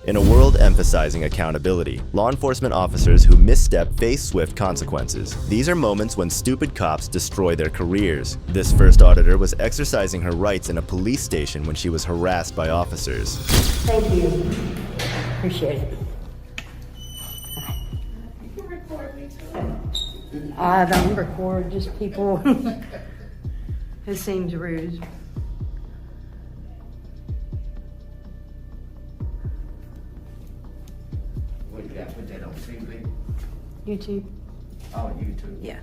In a world emphasizing accountability, law enforcement officers who misstep face swift consequences. These are moments when stupid cops destroy their careers. This first auditor was exercising her rights in a police station when she was harassed by officers. Thank you. Appreciate it. You can record me too. I don't record, just people. It seems rude. What you got? Put that on TV? YouTube? Oh, YouTube. Yeah.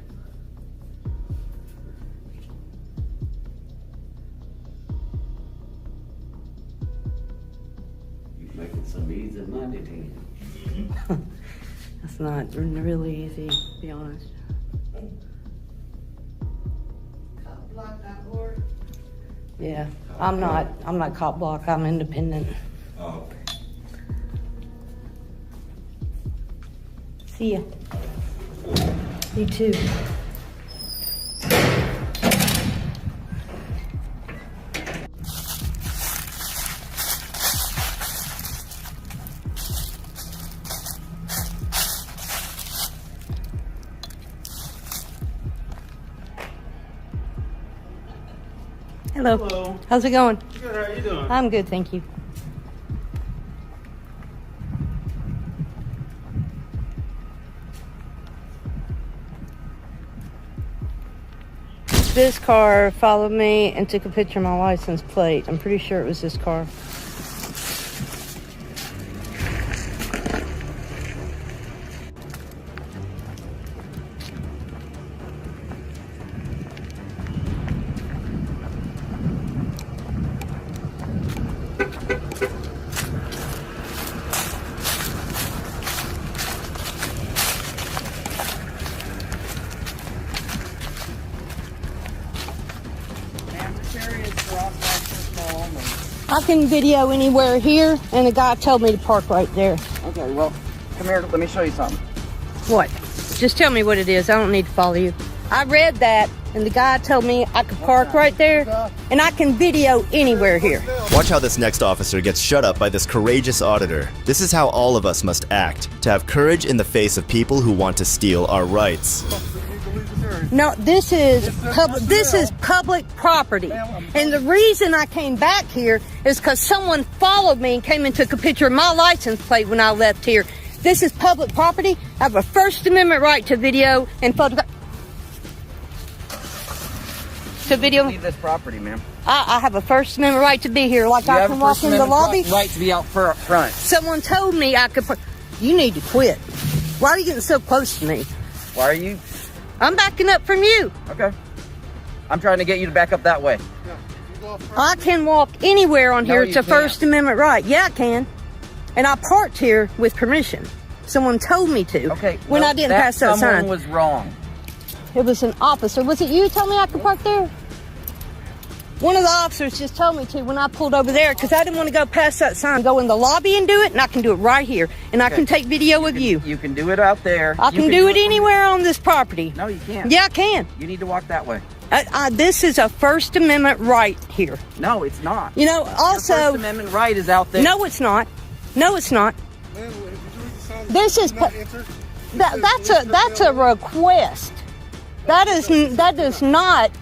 You making some easy money then. That's not really easy, to be honest. Copblock.org. Yeah, I'm not cop block, I'm independent. Oh. See ya. You too. Hello. Hello. How's it going? Good, how you doing? I'm good, thank you. This car followed me and took a picture of my license plate. I'm pretty sure it was this car. I can video anywhere here, and the guy told me to park right there. Okay, well, come here. Let me show you something. What? Just tell me what it is. I don't need to follow you. I read that, and the guy told me I could park right there, and I can video anywhere here. Watch how this next officer gets shut up by this courageous auditor. This is how all of us must act, to have courage in the face of people who want to steal our rights. No, this is public property. And the reason I came back here is because someone followed me and came and took a picture of my license plate when I left here. This is public property. I have a First Amendment right to video and photograph. To video. Leave this property, ma'am. I have a First Amendment right to be here, like You I have can a walk First in the Amendment lobby. right to be out front. Someone told me I could. You need to quit. Why are you getting so close to me? Why are you? I'm backing up from you. Okay. I'm trying to get you to back up that way. I can walk anywhere on here. No, It's you a First Amendment right. Yeah, I can. And I parked here with permission. Someone told me to. Okay. When no, I didn't pass that someone sign. was wrong. It was an officer. Was it you who told me I could park there? One of the officers just told me to when I pulled over there because I didn't want to go past that sign. Go in the lobby and do it, and I can do it right here. And I can take video of you. You can do it out there. I can do it anywhere on this property. No, you can't. Yeah, I can. You need to walk that way. This is a First Amendment right here. No, it's not. You know, also... Your First Amendment right is out there. No, it's not. No, it's not. This is... That's a request. That does not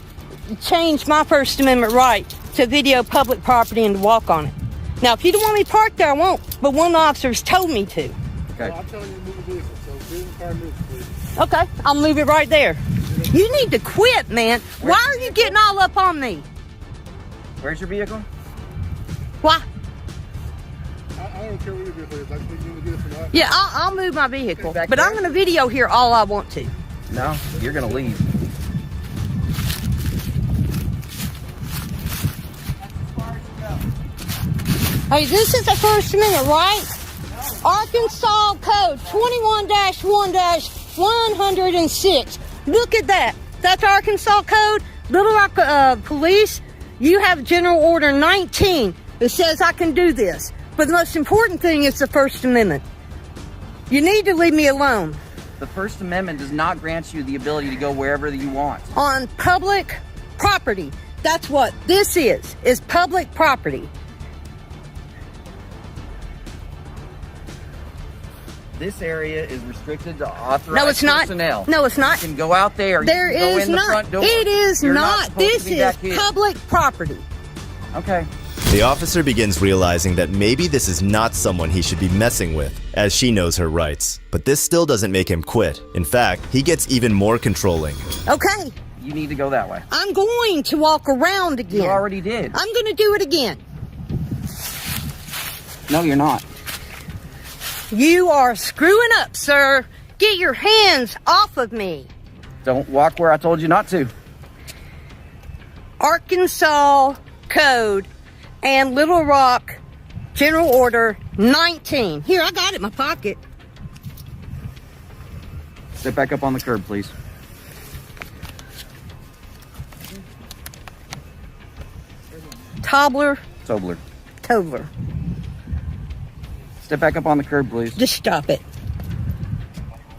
change my First Amendment right to video public property and to walk on it. Now, if you don't want me parked there, I won't. But one of the officers told me to. Okay. Well, I'm telling you to move the vehicle, so move the car, move, please. Okay, I'll move it right there. You need to quit, man. Why are you getting all up on me? Where's your vehicle? Why? I don't care where your vehicle is. I think you need to get it from that. Yeah, I'll move my vehicle. Back But there? I'm going to video here all I want to. No, you're gonna leave. Hey, this is the First Amendment, right? Arkansas Code 21-1-106. Look at that. That's Arkansas Code. Little Rock Police, you have General Order 19 that says I can do this. But the most important thing is the First Amendment. You need to leave me alone. The First Amendment does not grant you the ability to go wherever you want. On public property. That's what this is public property. This area is restricted to authorized No, it's not. personnel. No, it's not. You can go out there. There you can go is in the not. front door. It is You're not. supposed to This be is back here. public property. Okay. The officer begins realizing that maybe this is not someone he should be messing with, as she knows her rights. But this still doesn't make him quit. In fact, he gets even more controlling. Okay. You need to go that way. I'm going to walk around again. You already did. I'm going to do it again. No, you're not. You are screwing up, sir. Get your hands off of me. Don't walk where I told you not to. Arkansas Code and Little Rock General Order 19. Here, I got it in my pocket. Step back up on the curb, please. Tobler, Tobler. Step back up on the curb, please. just stop it.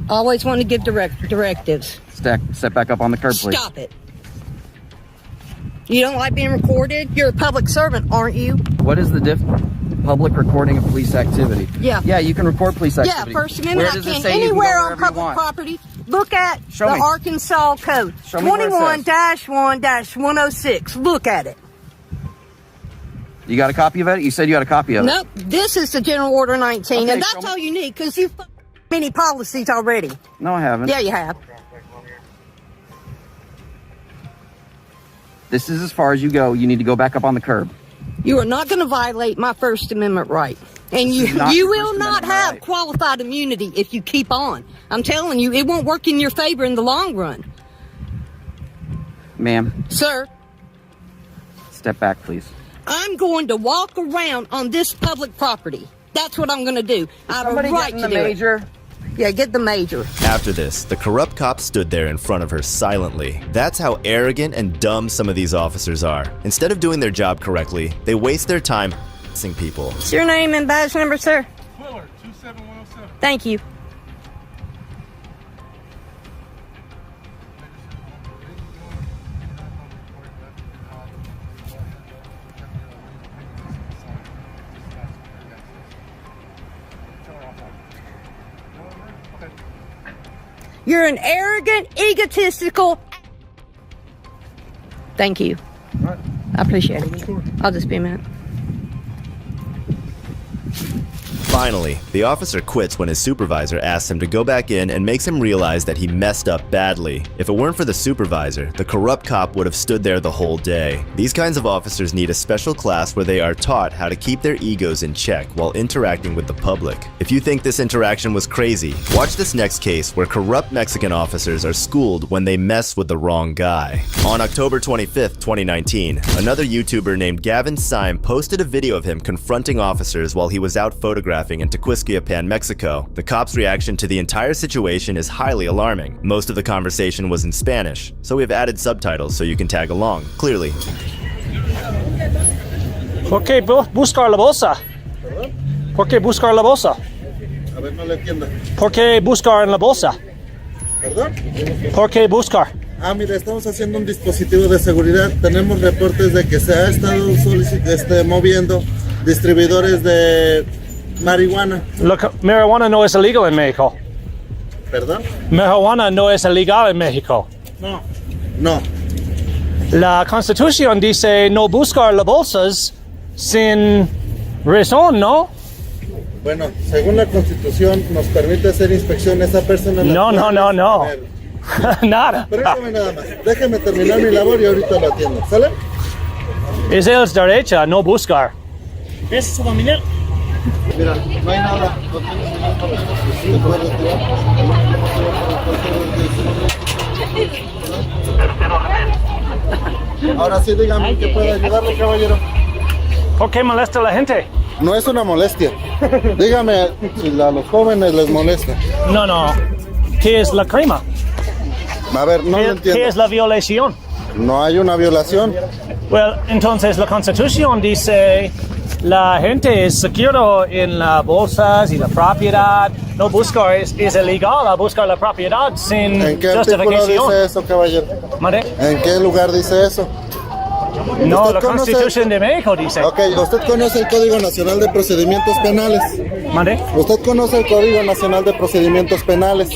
Always want to give directives. Step back up on the curb, please. Stop it. You don't like being recorded? You're a public servant, aren't you? What is the public recording of police activity? Yeah. Yeah, you can record police Yeah, activity. First Amendment. Where does I it can say you can go anywhere on wherever you public want? property. Look at Show the me. Arkansas Code. Show me where it says. 21-1-106. Look at it. You got a copy of it? You said you had a copy of it. Nope. This is the General Order 19, Okay, and show that's me. all you need because you've many policies already. No, I haven't. Yeah, you have. This is as far as you go. You need to go back up on the curb. You are not going to violate my First Amendment right. And This is not you your will First not Amendment have right. qualified immunity if you keep on. I'm telling you, it won't work in your favor in the long run. Ma'am, Sir, step back, please. I'm going to walk around on this public property. That's what I'm going to do. I have a Somebody right get in to the do it. major. Yeah, get the major. After this, the corrupt cop stood there in front of her silently. That's how arrogant and dumb some of these officers are. Instead of doing their job correctly, they waste their time ing people. What's your name and badge number, sir? Quiller, 27107. Thank you. You're an arrogant, egotistical. Thank you. I appreciate it. I'll just be a minute. Finally, the officer quits when his supervisor asks him to go back in and makes him realize that he messed up badly. If it weren't for the supervisor, the corrupt cop would have stood there the whole day. These kinds of officers need a special class where they are taught how to keep their egos in check while interacting with the public. If you think this interaction was crazy, watch this next case where corrupt Mexican officers are schooled when they mess with the wrong guy. On October 25th, 2019, another YouTuber named Gavin Syme posted a video of him confronting officers while he was out photographing in Tequisquiapan, Mexico. The cop's reaction to the entire situation is highly alarming. Most of the conversation was in Spanish, so we have added subtitles so you can tag along. Clearly, ¿Por qué buscar la bolsa? ¿Por qué buscar la bolsa? A ver, no le entiendo. ¿Por qué buscar en la bolsa? ¿Perdón? ¿Por qué buscar? Ah, mira, estamos haciendo un dispositivo de seguridad. Tenemos reportes de que se ha estado moviendo distribuidores de marihuana. Marihuana no es ilegal en México. ¿Perdón? Marihuana no es ilegal en México. No. No. La Constitución dice no buscar las bolsas sin razón, ¿no? Bueno, según la Constitución nos permite hacer inspecciones a personas. No. Nada. Permítame nada más. Déjeme terminar mi labor y ahorita lo atiendo. ¿Sale? Es el derecho no buscar. ¿Es su familiar? Mira, no hay nada. No tienes ningún problema. ¿Te puedes retirar? Ahora sí, dígame en qué puedo ayudarle, caballero. ¿Por qué molesta a la gente? No es una molestia. Dígame si a los jóvenes les molesta. No. ¿Qué es la crema? A ver, no lo ¿Qué entiendo. es la violación? No hay una violación. Well, entonces la Constitución dice la gente es seguro en las bolsas y la propiedad. No buscar es ilegal buscar la propiedad sin ¿En qué artículo justificación. dice eso, caballero? ¿Mande? ¿En qué lugar dice eso? No, ¿Usted la conoce- Constitución de México dice. Ok, ¿usted conoce el Código Nacional de Procedimientos Penales? ¿Mande? ¿Usted conoce el Código Nacional de Procedimientos Penales?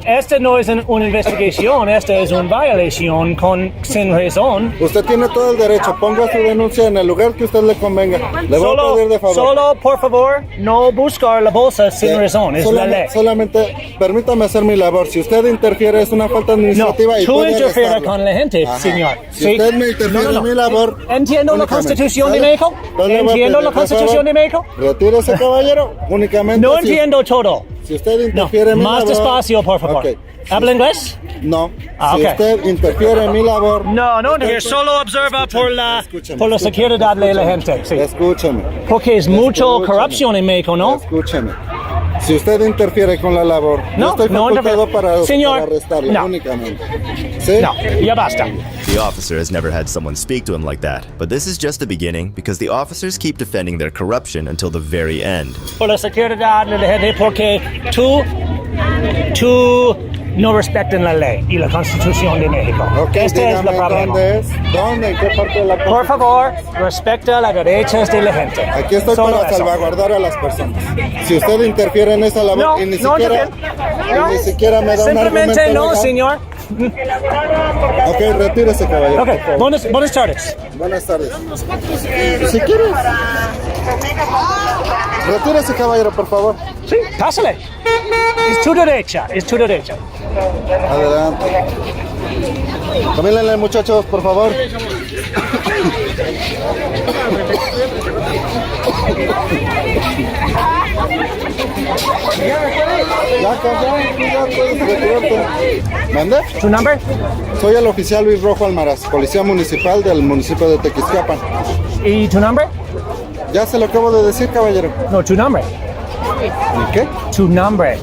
Esta no es una investigación, esta es una violación sin razón. Usted tiene todo el derecho. Ponga su denuncia en el lugar que usted le convenga. Le voy a pedir de favor. Solo, por favor, no buscar la bolsa sin razón, es la ley. Solamente permítame hacer mi labor. Si usted interfiere es una falta No, administrativa y tú puede interfieres arrestarlo. con la gente, Ajá. señor. Si usted me interfiere en mi labor... Entiendo la únicamente, Constitución de ¿sale? México. Entonces le voy a Entiendo pedir, la por Constitución de favor, México. Retírese, caballero. Únicamente No si- entiendo todo. Si usted No, interfiere en mi labor... más despacio, por favor. Ok. ¿Habla inglés? No. Ah, Si ok. usted interfiere en mi labor... No, no, Usted- solo observa por la Escúcheme. seguridad de la gente. Sí. Escúcheme. Porque es mucha Escúcheme. corrupción en México, ¿no? Escúcheme. Si usted interfiere con la labor, No, yo estoy no facultado interfiero. Señor, para arrestarlo no. únicamente. ¿Sí? No, ya basta. The officer has never had someone speak to him like that, but this is just the beginning because the officers keep defending their corruption until the very end. Por la seguridad de la gente, porque tú no respetas la ley y la Constitución de México. Ok, Este es el dígame problema. dónde es, dónde, en qué parte de la Por favor, respeta las derechos de la gente. Aquí estoy Solo para eso. salvaguardar a las personas. Si usted interfiere en esa labor No, y ni no siquiera, no. ni siquiera me da un Simplemente argumento no, legal. señor. Ok, retírese, caballero. Ok, por favor. buenas tardes. Buenas tardes. Si quieres. Retírese, caballero, por favor. Sí, pásale. Es tu derecha, es tu derecha. Adelante. Camílenle, muchachos, por favor. Ya, puedes retirarte. ¿Mande? ¿Tu nombre? Soy el oficial Luis Rojo Almaraz, policía municipal del municipio de Tequisquiapan. ¿Y tu nombre? Ya se lo acabo de decir, caballero. No, tu nombre. ¿Y qué? Tu nombre.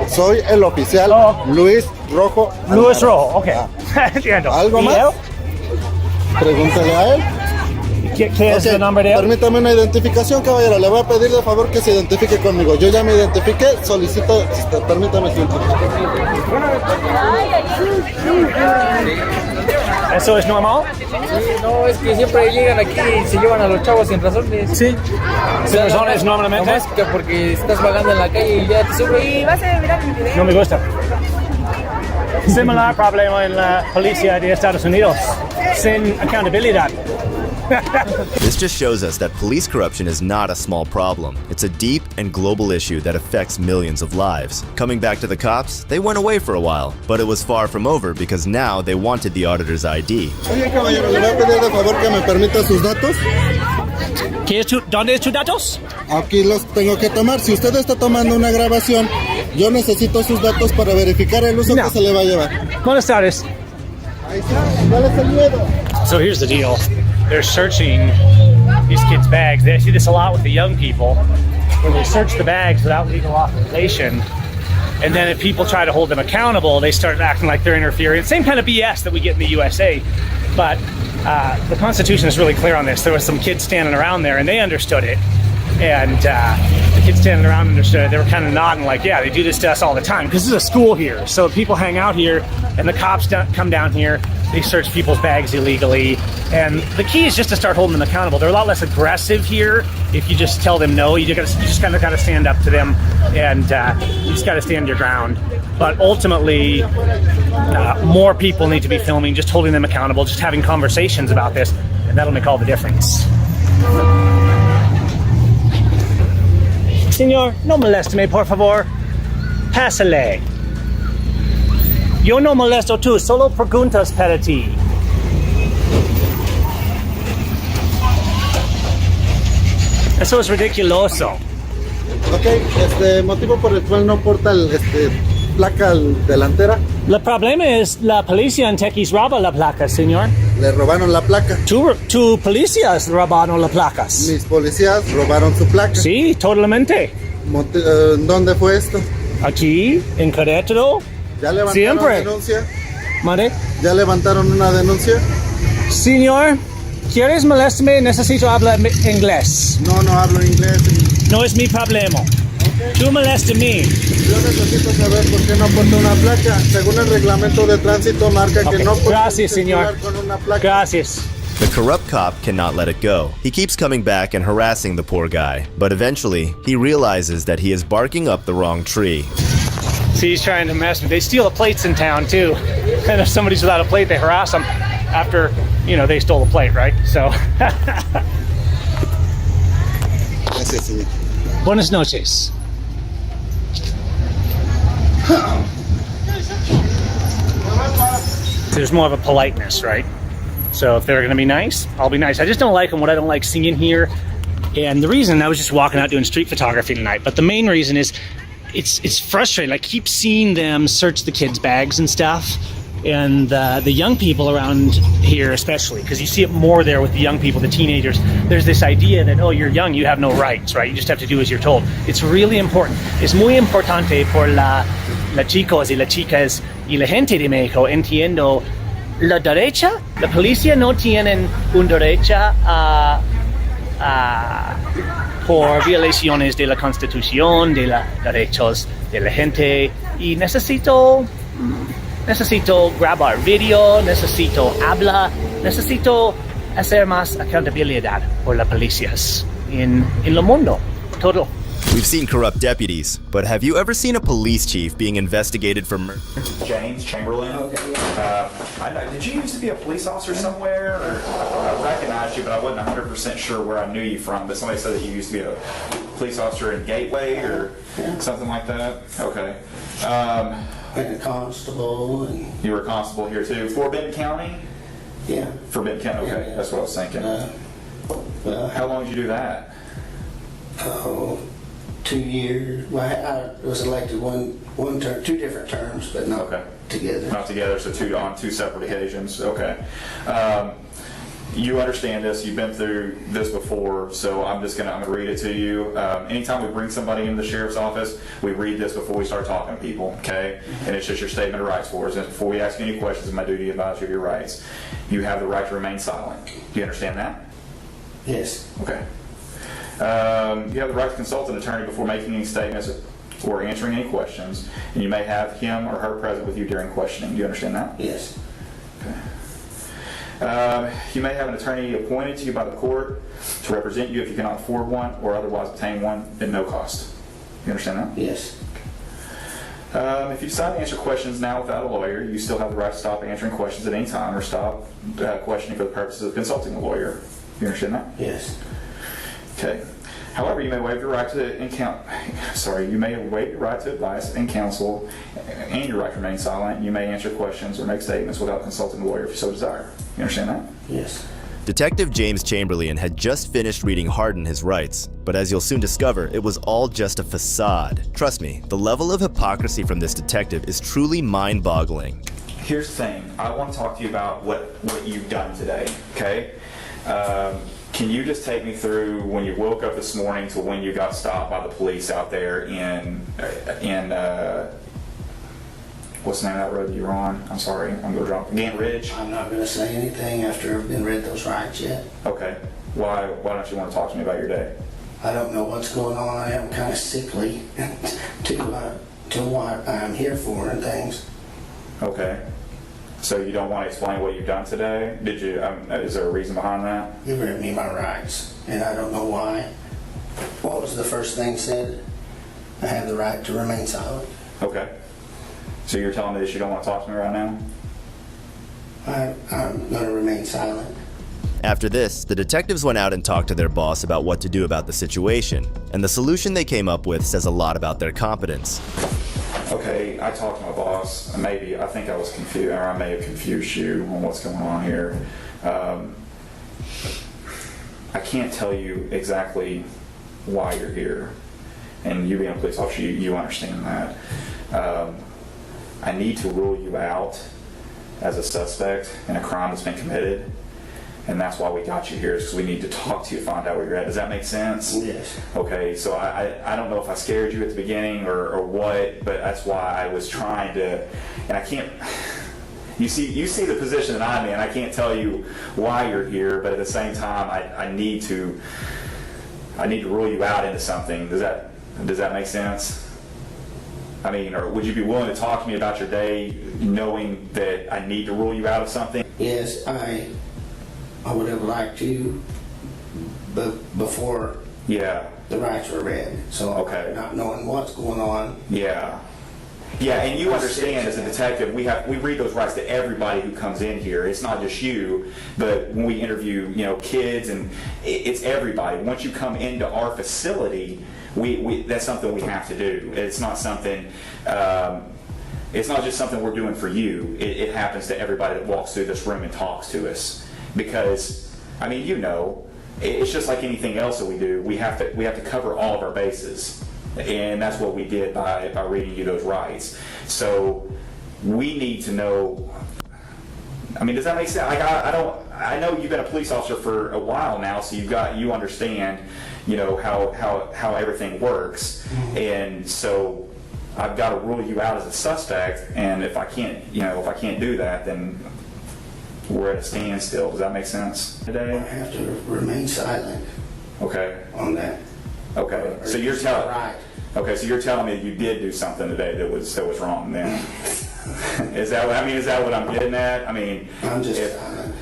Soy el oficial Oh. Luis Rojo Almaraz. Luis Rojo, ok. Ah, Entiendo. ¿Algo ¿Y más? él? Pregúntale a él. ¿Qué es Ok, el nombre de él? Permítame una identificación, caballero. Le voy a pedir de favor que se identifique conmigo. Yo ya me identifiqué. Solicito. Permítame su ¿Eso es normal? No, es que siempre llegan aquí y se llevan a los chavos sin razones. Sí. ¿Sin razones normalmente? Nomás que porque estás vagando en la calle y ya te sube. Y vas a mirar mi video. No me gusta. Similar problema en la policía de Estados Unidos. Sin accountabilidad. This just shows us that police corruption is not a small problem. It's a deep and global issue that affects millions of lives. Coming back to the cops, they went away for a while, but it was far from over because now they wanted the auditor's ID. Oye, caballero, le voy a pedir de favor que me permita sus datos. ¿Dónde es tus datos? Aquí los tengo que tomar. Si usted está tomando una grabación, yo necesito sus datos para verificar el uso No. que se le va a llevar. Buenas tardes. Ahí está. ¿Cuál es el miedo? So here's the deal. They're searching these kids' bags. They see this a lot with the young people, where they search the bags without legal authorization. And then if people try to hold them accountable, they start acting like they're interfering. Same kind of BS that we get in the USA. But the Constitution is really clear on this. There was some kids standing around there, and they understood it. And the kids standing around understood it. They were kind of nodding like, yeah, they do this to us all the time. Because this is a school here. So people hang out here, and the cops come down here. They search people's bags illegally. And the key is just to start holding them accountable. They're a lot less aggressive here if you just tell them no. You just kind of got to stand up to them, and you just got to stand your ground. But ultimately, more people need to be filming, just holding them accountable, just having conversations about this, and that'll make all the difference. Señor, no molésteme, por favor. Pásale. Yo no molesto tú, solo preguntas para ti. Eso es ridiculoso. Ok, motivo por el cual no porta placa delantera. El problema es la policía en Tequis roba la placa, señor. Le robaron la placa. Tu policías robaron las placas. Mis policías robaron su placa. Sí, totalmente. ¿Dónde fue esto? Aquí, en Querétaro. ¿Ya levantaron Siempre. denuncia? ¿Mande? ¿Ya levantaron una denuncia? Señor, ¿quieres molestarme? Necesito hablar inglés. No hablo inglés. No es mi problema. Tú molestas a mí. Yo necesito saber por qué no porta una placa. Según el reglamento de tránsito marca Ok, que no puede gracias, circular señor. con una placa. Gracias. The corrupt cop cannot let it go. He keeps coming back and harassing the poor guy, but eventually, he realizes that he is barking up the wrong tree. See, he's trying to mess with. They steal the plates in town too, and if somebody's without a plate, they harass them after, you know, they stole the plate, right? So. Buenas noches. There's more of a politeness, right? So if they're gonna be nice, I'll be nice. I just don't like them. What I don't like seeing here, and the reason, I was just walking out doing street photography tonight, but the main reason is it's frustrating. I keep seeing them search the kids' bags and stuff, and the young people around here especially, because you see it more there with the young people, the teenagers. There's this idea that, oh, you're young, you have no rights, right? You just have to do as you're told. It's really important. Es muy importante por la chicos y las chicas y la gente de México, entiendo, la derecha, la policía no tienen un derecho por violaciones de la Constitución, de los derechos de la gente, y necesito grabar video, necesito hablar, necesito hacer más accountabilidad por las policías en el mundo todo. We've seen corrupt deputies, but have you ever seen a police chief being investigated for murder? James Chamberlain. I know, did you used to be a police officer somewhere? Or, I recognized you, but I wasn't 100% sure where I knew you from. But somebody said that you used to be a police officer in Gateway or something like that. Okay. Like a constable. And you were a constable here too. For Benton County? Yeah. For Benton County, okay. Yeah. That's what I was thinking. How long did you do that? 2 years. Well, I was elected one term, 2 different terms, but not together. Not together, so on two separate occasions. Okay. You understand this. You've been through this before, so I'm gonna read it to you. Anytime we bring somebody into the sheriff's office, we read this before we start talking to people. Okay, and it's just your statement of rights for us. And before we ask you any questions, it's my duty to advise you of your rights. You have the right to remain silent. Do you understand that? Yes. Okay. You have the right to consult an attorney before making any statements or answering any questions, and you may have him or her present with you during questioning. Do you understand that? Yes. Okay. You may have an attorney appointed to you by the court to represent you if you cannot afford one or otherwise obtain one at no cost. You understand that? Yes. If you decide to answer questions now without a lawyer, you still have the right to stop answering questions at any time or stop questioning for the purposes of consulting a lawyer. You understand that? Yes. Okay. However, you may waive your right to advice and counsel, and your right to remain silent. You may answer questions or make statements without consulting a lawyer if you so desire. You understand that? Yes. Detective James Chamberlain had just finished reading Hardin his rights, but as you'll soon discover, it was all just a facade. Trust me, the level of hypocrisy from this detective is truly mind-boggling. Here's the thing. I want to talk to you about what you've done today, okay? Can you just take me through when you woke up this morning to when you got stopped by the police out there in what's the name of that road you're on? I'm sorry, I'm going to drop Gant Ridge. I'm not going to say anything after I've been read those rights yet. Okay. Why don't you want to talk to me about your day? I don't know what's going on. I am kind of sickly to what I'm here for and things. Okay. So you don't want to explain what you've done today? Did you? Is there a reason behind that? You read me my rights, and I don't know why. What was the first thing said? I have the right to remain silent. Okay. So you're telling me that you don't want to talk to me right now? I'm going to remain silent. After this, the detectives went out and talked to their boss about what to do about the situation, and the solution they came up with says a lot about their competence. Okay, I talked to my boss. I think I was confused, or I may have confused you on what's going on here. I can't tell you exactly why you're here, and you being a police officer, you understand that. I need to rule you out as a suspect in a crime that's been committed, and that's why we got you here, is because we need to talk to you to find out where you're at. Does that make sense? Yes. Okay, so I don't know if I scared you at the beginning or what, but that's why I was trying to, and I can't, you see the position that I'm in. I can't tell you why you're here, but at the same time, I need to rule you out into something. Does that make sense? I mean, or would you be willing to talk to me about your day knowing that I need to rule you out of something? Yes, I I would have liked to, but before Yeah. the rights were read. So Okay. not knowing what's going on. Yeah. Yeah, and you understand as a detective, we read those rights to everybody who comes in here. It's not just you, but when we interview, kids, and it's everybody. Once you come into our facility, we that's something we have to do. It's not something. It's not just something we're doing for you. It happens to everybody that walks through this room and talks to us. Because, it's just like anything else that we do. We have to cover all of our bases. And that's what we did by reading you those rights. So we need to know. Does that make sense? Like I know you've been a police officer for a while now, so you understand, how everything works. And so I've got to rule you out as a suspect. And if I can't do that, then we're at a standstill. Does that make sense today? I have to remain silent Okay. on that. Okay. So you're telling. Right. Okay, so you're telling me you did do something today that was wrong then? Is that what I'm getting at? I'm just silent.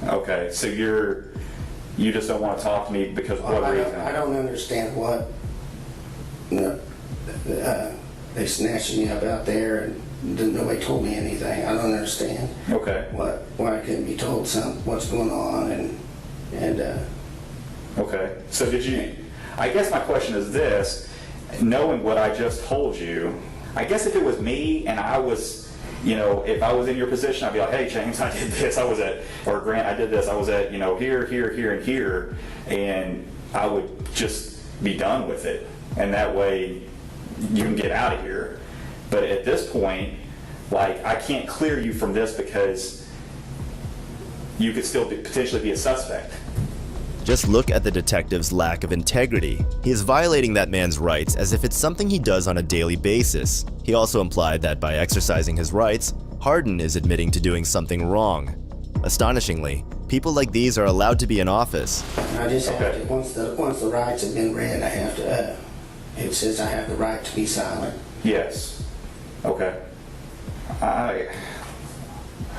Okay, so you just don't want to talk to me because of what reason? I don't understand what they snatched me up out there and nobody told me anything. I don't understand. Okay. Why I couldn't be told what's going on and Okay, so did you? I guess my question is this. Knowing what I just told you, I guess if it was me and I was, if I was in your position, I'd be like, hey, James, I did this. Or Grant, I did this. I was at, here, and here. And I would just be done with it. And that way you can get out of here. But at this point, I can't clear you from this because you could still potentially be a suspect. Just look at the detective's lack of integrity. He is violating that man's rights as if it's something he does on a daily basis. He also implied that by exercising his rights, Hardin is admitting to doing something wrong. Astonishingly, people like these are allowed to be in office. I just have to, once the rights have been read, I have to, it says I have the right to be silent. Yes. Okay. I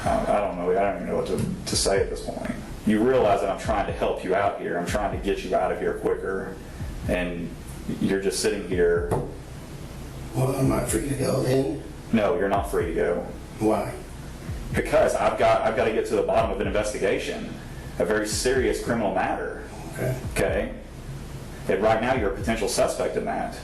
don't know. I don't even know what to say at this point. You realize that I'm trying to help you out here. I'm trying to get you out of here quicker. And you're just sitting here. Well, am I free to go then? No, you're not free to go. Why? Because I've got to get to the bottom of an investigation, a very serious criminal matter. Okay? And right now you're a potential suspect in that.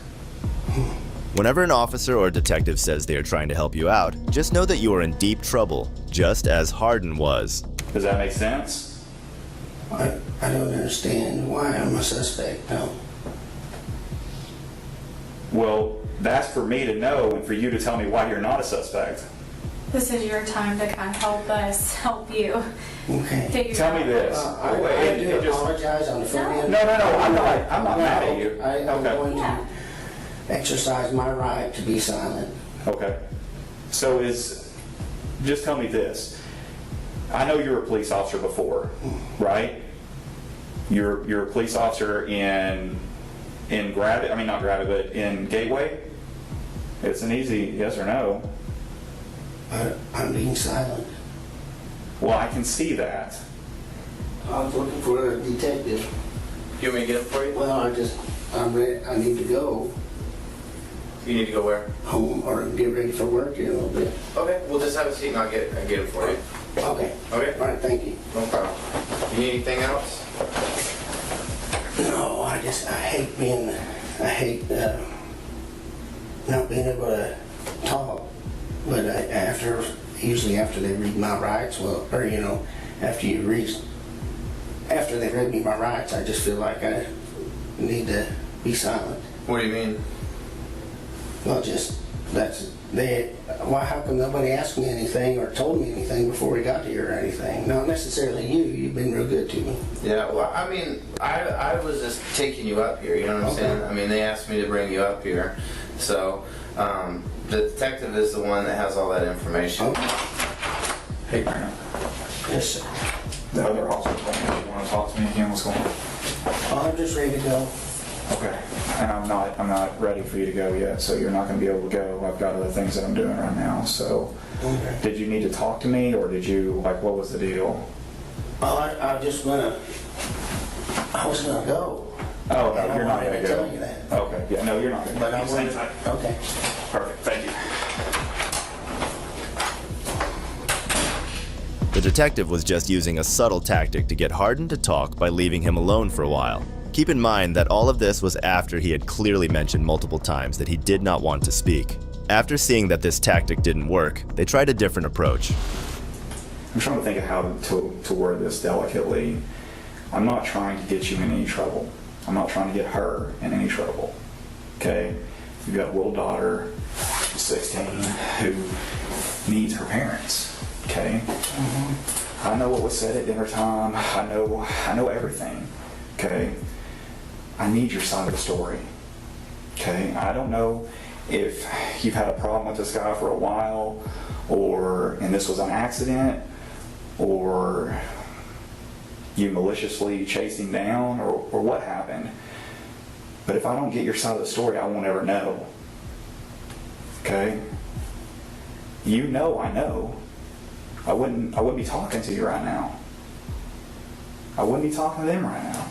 Whenever an officer or detective says they are trying to help you out, just know that you are in deep trouble, just as Hardin was. Does that make sense? I don't understand why I'm a suspect, no. Well, that's for me to know and for you to tell me why you're not a suspect. This is your time to kind of help us help you. Okay. Figure Tell me out- this. I do apologize on the front end. No, I'm not mad at you. I'm going to exercise my right to be silent. Okay. So just tell me this. I know you were a police officer before, right? You're a police officer in Gravit, not Gravit, but in Gateway? It's an easy yes or no. I'm being silent. Well, I can see that. I was looking for a detective. You want me to get it for you? Well, I'm ready. I need to go You need to go where? home or get ready for work in a little bit. Okay, we'll just have a seat and I'll get it for you. Okay. Okay. All right, thank you. No problem. You need anything else? No, I hate not being able to talk. But usually after they read my rights, after they read me my rights, I just feel like I need to be silent. What do you mean? Well, how come nobody asked me anything or told me anything before we got here or anything? Not necessarily you. You've been real good to me. Yeah, well, I was just taking you up here, you know what I'm saying? They asked me to bring you up here. So, the detective is the one that has all that information. Okay. Hey, Grant. Yes, sir. The other officer told me you want to talk to me again. What's going on? Oh, I'm just ready to go. Okay. And I'm not ready for you to go yet, so you're not going to be able to go. I've got other things that I'm doing right now. So, Okay. did you need to talk to me, or did you what was the deal? Well, I was gonna go. Oh, And no, I you're not wanted gonna to go. tell you that. Okay, yeah, no, you're not gonna go. But I You stay wanted, tight. okay. Perfect, thank you. The detective was just using a subtle tactic to get Hardin to talk by leaving him alone for a while. Keep in mind that all of this was after he had clearly mentioned multiple times that he did not want to speak. After seeing that this tactic didn't work, they tried a different approach. I'm trying to think of how to word this delicately. I'm not trying to get you in any trouble. I'm not trying to get her in any trouble. Okay? You've got a little daughter, she's 16, who needs her parents. Okay? Mm-hmm. I know what was said at dinner time. I know everything. Okay? I need your side of the story. Okay? I don't know if you've had a problem with this guy for a while, and this was an accident, or you maliciously chased him down, or what happened. But if I don't get your side of the story, I won't ever know. Okay? You know I know. I wouldn't be talking to you right now. I wouldn't be talking to them right now.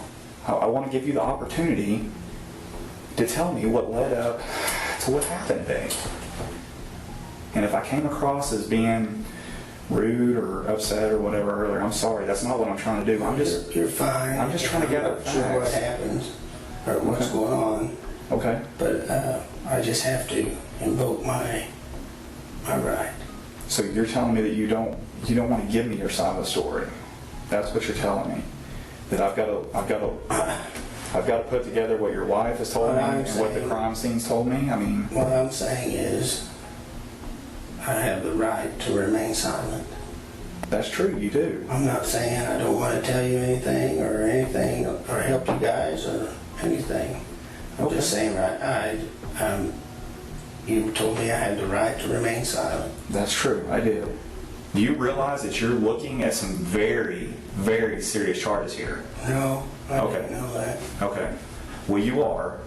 I want to give you the opportunity to tell me what led up to what happened today. And if I came across as being rude or upset or whatever earlier, I'm sorry. That's not what I'm trying to do. You're fine. I'm just trying to gather I'm not sure what facts. happens or what's going on, Okay. but I just have to invoke my right. So you're telling me that you don't want to give me your side of the story. That's what you're telling me. That I've got to put together what your wife has told me and what the crime scene's told me. I mean, What I'm saying is, I have the right to remain silent. that's true. You do. I'm not saying I don't want to tell you anything or help you guys or anything. I'm just saying, you told me I had the right to remain silent. That's true. I do. Do you realize that you're looking at some very, very serious charges here? No, I Okay. didn't know that. Okay. Well, you are.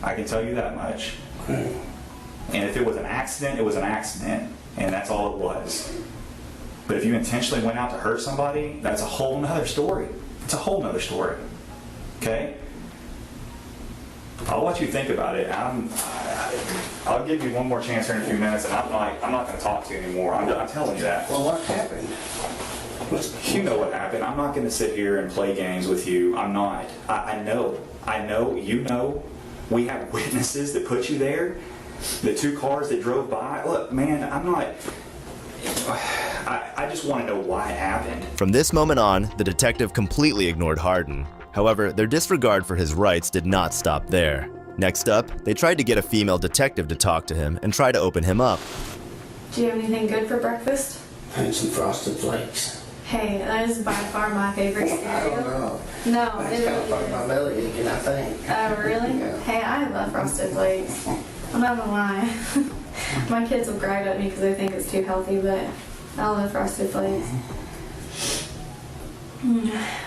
I can tell you that much. Okay. And if it was an accident, it was an accident, and that's all it was. But if you intentionally went out to hurt somebody, that's a whole nother story. It's a whole nother story. Okay? I'll let you think about it. I'll give you one more chance here in a few minutes, and I'm not going to talk to you anymore. I'm telling you that. Well, what happened? You know what happened. I'm not going to sit here and play games with you. I'm not. I know. You know. We have witnesses that put you there. The 2 cars that drove by. Look, man, I'm not. I just want to know why it happened. From this moment on, the detective completely ignored Hardin. However, their disregard for his rights did not stop there. Next up, they tried to get a female detective to talk to him and try to open him up. Do you have anything good for breakfast? I had some Frosted Flakes. Hey, that is by far my favorite cereal. I don't know. No, That's it kind of really like my is. belly aching, I think. Oh, really? Yeah. Hey, I love Frosted Flakes. I'm not gonna lie. My kids will gripe at me because they think it's too healthy, but I love Frosted Flakes.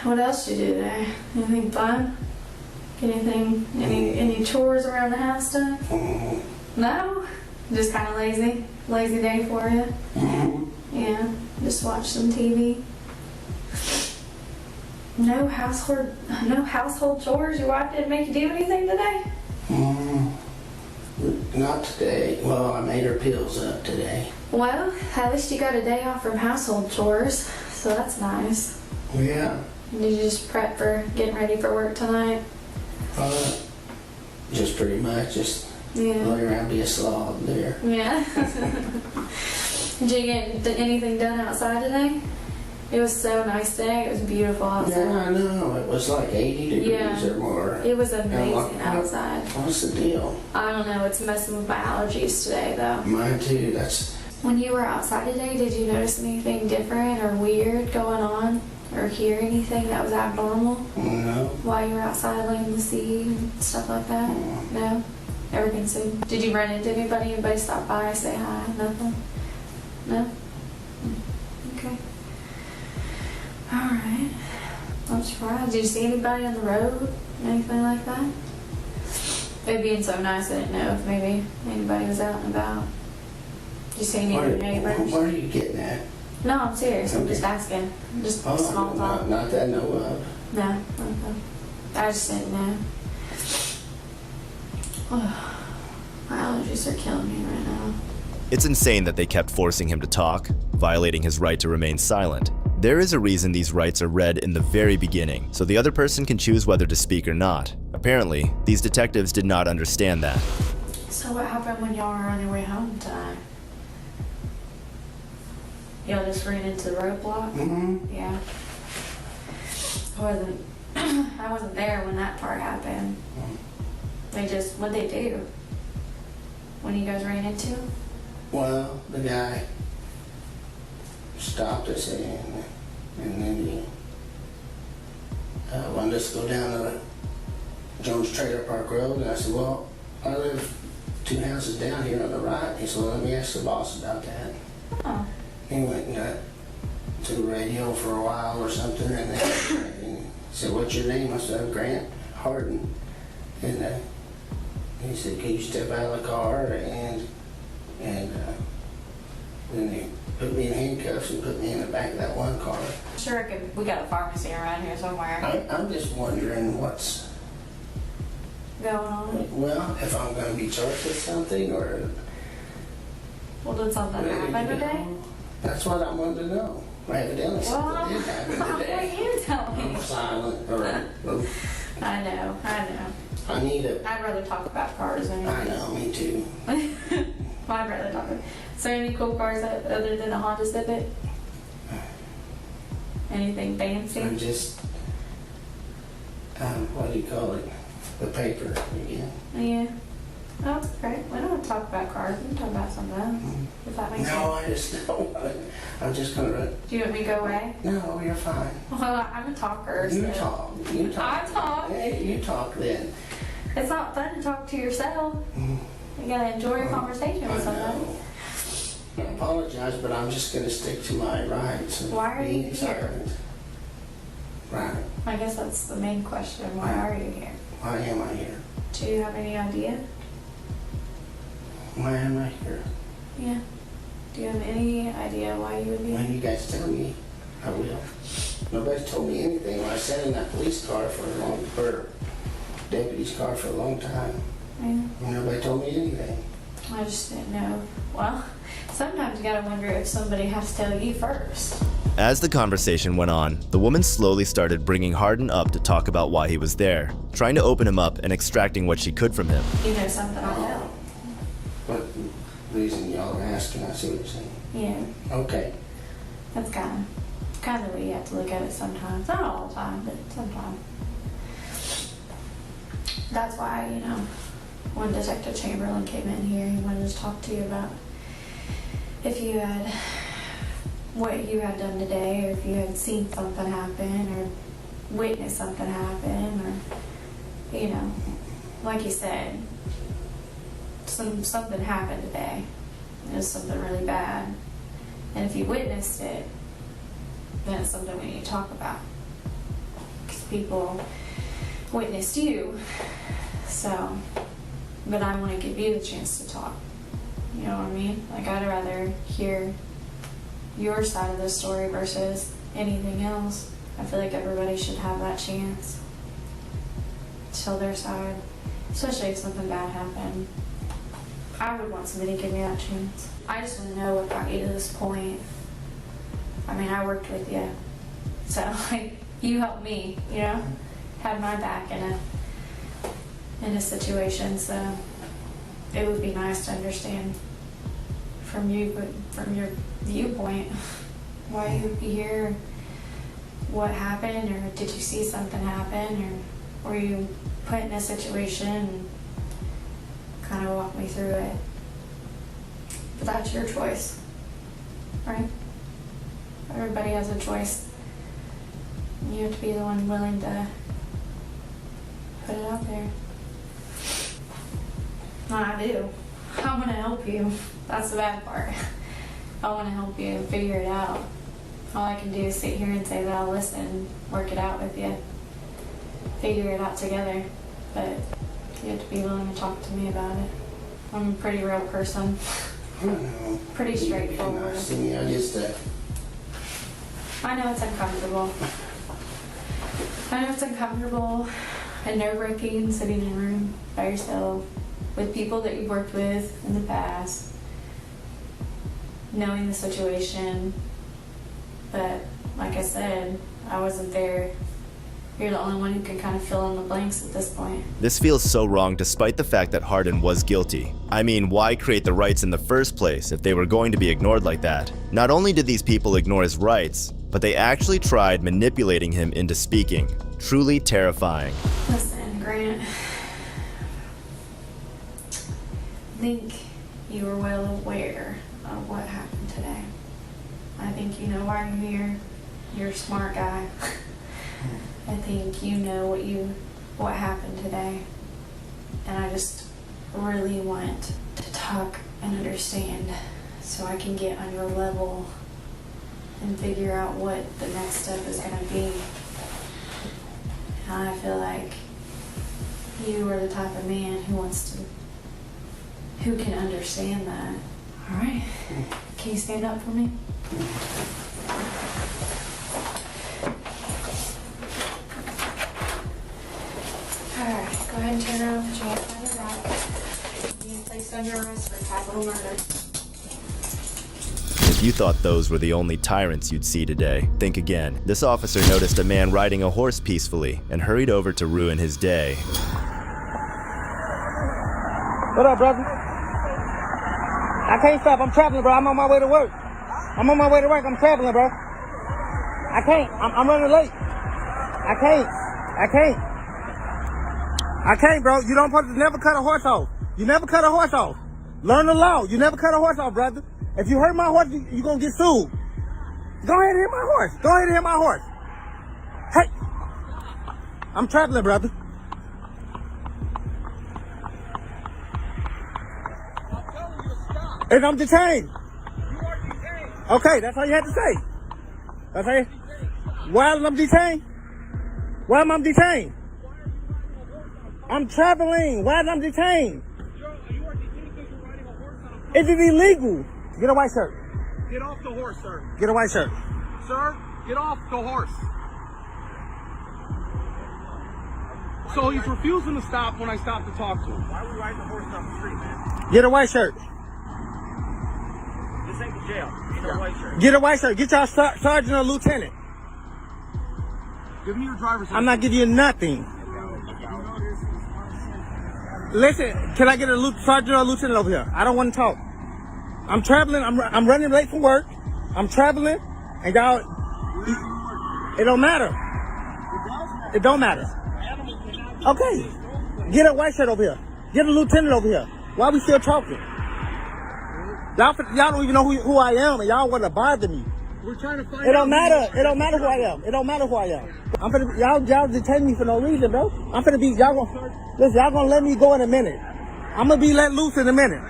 What else did you do today? Anything fun? Anything? Any chores around the house done? No? Just kind of lazy? Lazy day for you? Yeah. Just watch some TV? No household chores? Your wife didn't make you do anything today? Not today. Well, I made her pills up today. Well, at least you got a day off from household chores, so that's nice. Yeah. Did you just prep for getting ready for work tonight? Just pretty much, just Yeah. lay around, be a slob there. Yeah. Did you get anything done outside today? It was so nice today. It was beautiful outside. Yeah, I know. It was like 80 degrees Yeah. or more. It was And amazing outside. What's the deal? I don't know. It's messing with my allergies today, though. Mine too. That's When you were outside today, did you notice anything different or weird going on? Or hear anything that was abnormal no. while you were outside laying in the sea and stuff like that? No? Everything's good. Did you run into anybody? Anybody stop by, say hi? Nothing? No? Okay. Alright. I'm surprised. Did you see anybody on the road? Anything like that? It being so nice, I didn't know if maybe anybody was out and about. Did you see any of your neighbors? What are you getting at? No, I'm serious. I'm just asking. Just small talk. Not that I know of. No. Okay. I just didn't know. My allergies are killing me right now. It's insane that they kept forcing him to talk, violating his right to remain silent. There is a reason these rights are read in the very beginning, so the other person can choose whether to speak or not. Apparently, these detectives did not understand that. So what happened when y'all were on your way home tonight? Y'all just ran into the roadblock? Mm-hmm. Yeah. I wasn't there when that part happened. What'd they do? When you guys ran into him? Well, the guy stopped us and then he wanted us to go down to Jones Trailer Park Road, and I said, well, I live 2 houses down here on the right. He said, well, let me ask the boss about that. Oh. He went to the radio for a while or something, and then he said, what's your name? I said, Grant Harden. And he said, can you step out of the car? And then they put me in handcuffs and put me in the back of that one car. Sure, we got a pharmacy around here somewhere. I'm just wondering what's Going on? well, if I'm going to be charged with something or. Well, did something happen today? That's what I wanted to know. Evidently, something did happen What today. you tell me? I'm silent. I know. I need a. I'd rather talk about cars anyway. I know, me too. I'd rather talk about. Is there any cool cars other than a Honda Civic? Anything fancy? I'm just. What do you call it? The paper again. Yeah. Oh, that's great. We don't have to talk about cars. We can talk about something else. If that makes No, sense. I just don't want to. I'm just going to. Do you want me to go away? No, you're fine. Well, I'm a talker. You so- talk. You talk. I talk. Hey, you talk then. It's not fun to talk to yourself. You gotta enjoy your conversation with somebody. I apologize, but I'm just going to stick to my rights. And Why are you being here? silent. Right. I guess that's the main question. Why are you here? Why am I here? Do you have any idea? Why am I here? Yeah. Do you have any idea why you would be When here? you guys tell me, I will. Nobody's told me anything. When I sat in that police car or deputy's car for a long time, Yeah. nobody told me anything. I just didn't know. Well, sometimes you gotta wonder if somebody has to tell you first. As the conversation went on, the woman slowly started bringing Harden up to talk about why he was there, trying to open him up and extracting what she could from him. You know something I know. What reason y'all are asking? I see what you're saying. Yeah. Okay. That's kind of the way you have to look at it sometimes. Not all the time, but sometimes. That's why, when Detective Chamberlain came in here, he wanted to talk to you about if you had, what you had done today, or if you had seen something happen, or witnessed something happen, or, like you said, something happened today. It was something really bad. And if you witnessed it, then it's something we need to talk about. Because people witnessed you. So, but I want to give you the chance to talk. You know what I mean? Like, I'd rather hear your side of the story versus anything else. I feel like everybody should have that chance to tell their side, especially if something bad happened. I would want somebody to give me that chance. I just want to know what got you to this point. I mean, I worked with you, so like you helped me, had my back in a situation. So it would be nice to understand from your viewpoint why you would be here, what happened, or did you see something happen, or were you put in a situation and kind of walk me through it. But that's your choice, right? Everybody has a choice. You have to be the one willing to put it out there. I do. I want to help you. That's the bad part. I want to help you figure it out. All I can do is sit here and say that I'll listen, work it out with you, figure it out together. But you have to be willing to talk to me about it. I'm a pretty real person. I don't know. Pretty straightforward. Nice to me. I just, I know it's uncomfortable. I know it's uncomfortable and nerve-wracking sitting in a room by yourself with people that you've worked with in the past, knowing the situation. But like I said, I wasn't there. You're the only one who can kind of fill in the blanks at this point. This feels so wrong despite the fact that Hardin was guilty. I mean, why create the rights in the first place if they were going to be ignored like that? Not only did these people ignore his rights, but they actually tried manipulating him into speaking. Truly terrifying. Listen, Grant, I think you were well aware of what happened today. I think you know why you're here. You're a smart guy. I think you know what happened today. And I just really want to talk and understand so I can get on your level and figure out what the next step is going to be. And I feel like you are the type of man who can understand that. All right, can you stand up for me? All right, go ahead and turn around, put your hands on your back. You're being placed under arrest for capital murder. If you thought those were the only tyrants you'd see today, think again. This officer noticed a man riding a horse peacefully and hurried over to ruin his day. What up, brother? I can't stop. I'm traveling, bro. I'm on my way to work. I'm on my way to work. I'm traveling, bro. I can't. I'm running late. I can't, bro. You don't put to never cut a horse off. You never cut a horse off. Learn the law. You never cut a horse off, brother. If you hurt my horse, you're going to get sued. Go ahead and hit my horse. Go ahead and hit my horse. Hey. I'm traveling, brother. And I'm detained. You are detained. Okay, that's all you had to say. That's all you... Why am I detained? Why am I detained? I'm traveling. Why am I detained? You are detained because you're riding a horse on a... Is it illegal? Get a white shirt. Get off the horse, sir. Get a white shirt. Sir, get off the horse. So he's refusing to stop when I stop to talk to him. Why are we riding the horse down the street, man? Get a white shirt. This ain't the jail. Get a white shirt. Get a white shirt. Get y'all sergeant or lieutenant. Give me your driver's license. I'm not giving you nothing. Listen, can I get a sergeant or lieutenant over here? I don't want to talk. I'm traveling. I'm running late from work. I'm traveling, and y'all. It don't matter. It don't matter. Okay. Get a white shirt over here. Get a lieutenant over here. Why are we still talking? Y'all don't even know who I am, and y'all want to bother me. We're trying to find It don't matter. It don't matter who I am. It don't matter who I am. I'm finna, y'all detain me for no reason, bro. I'm finna be, y'all gonna let me go in a minute. I'm gonna be let loose in a minute.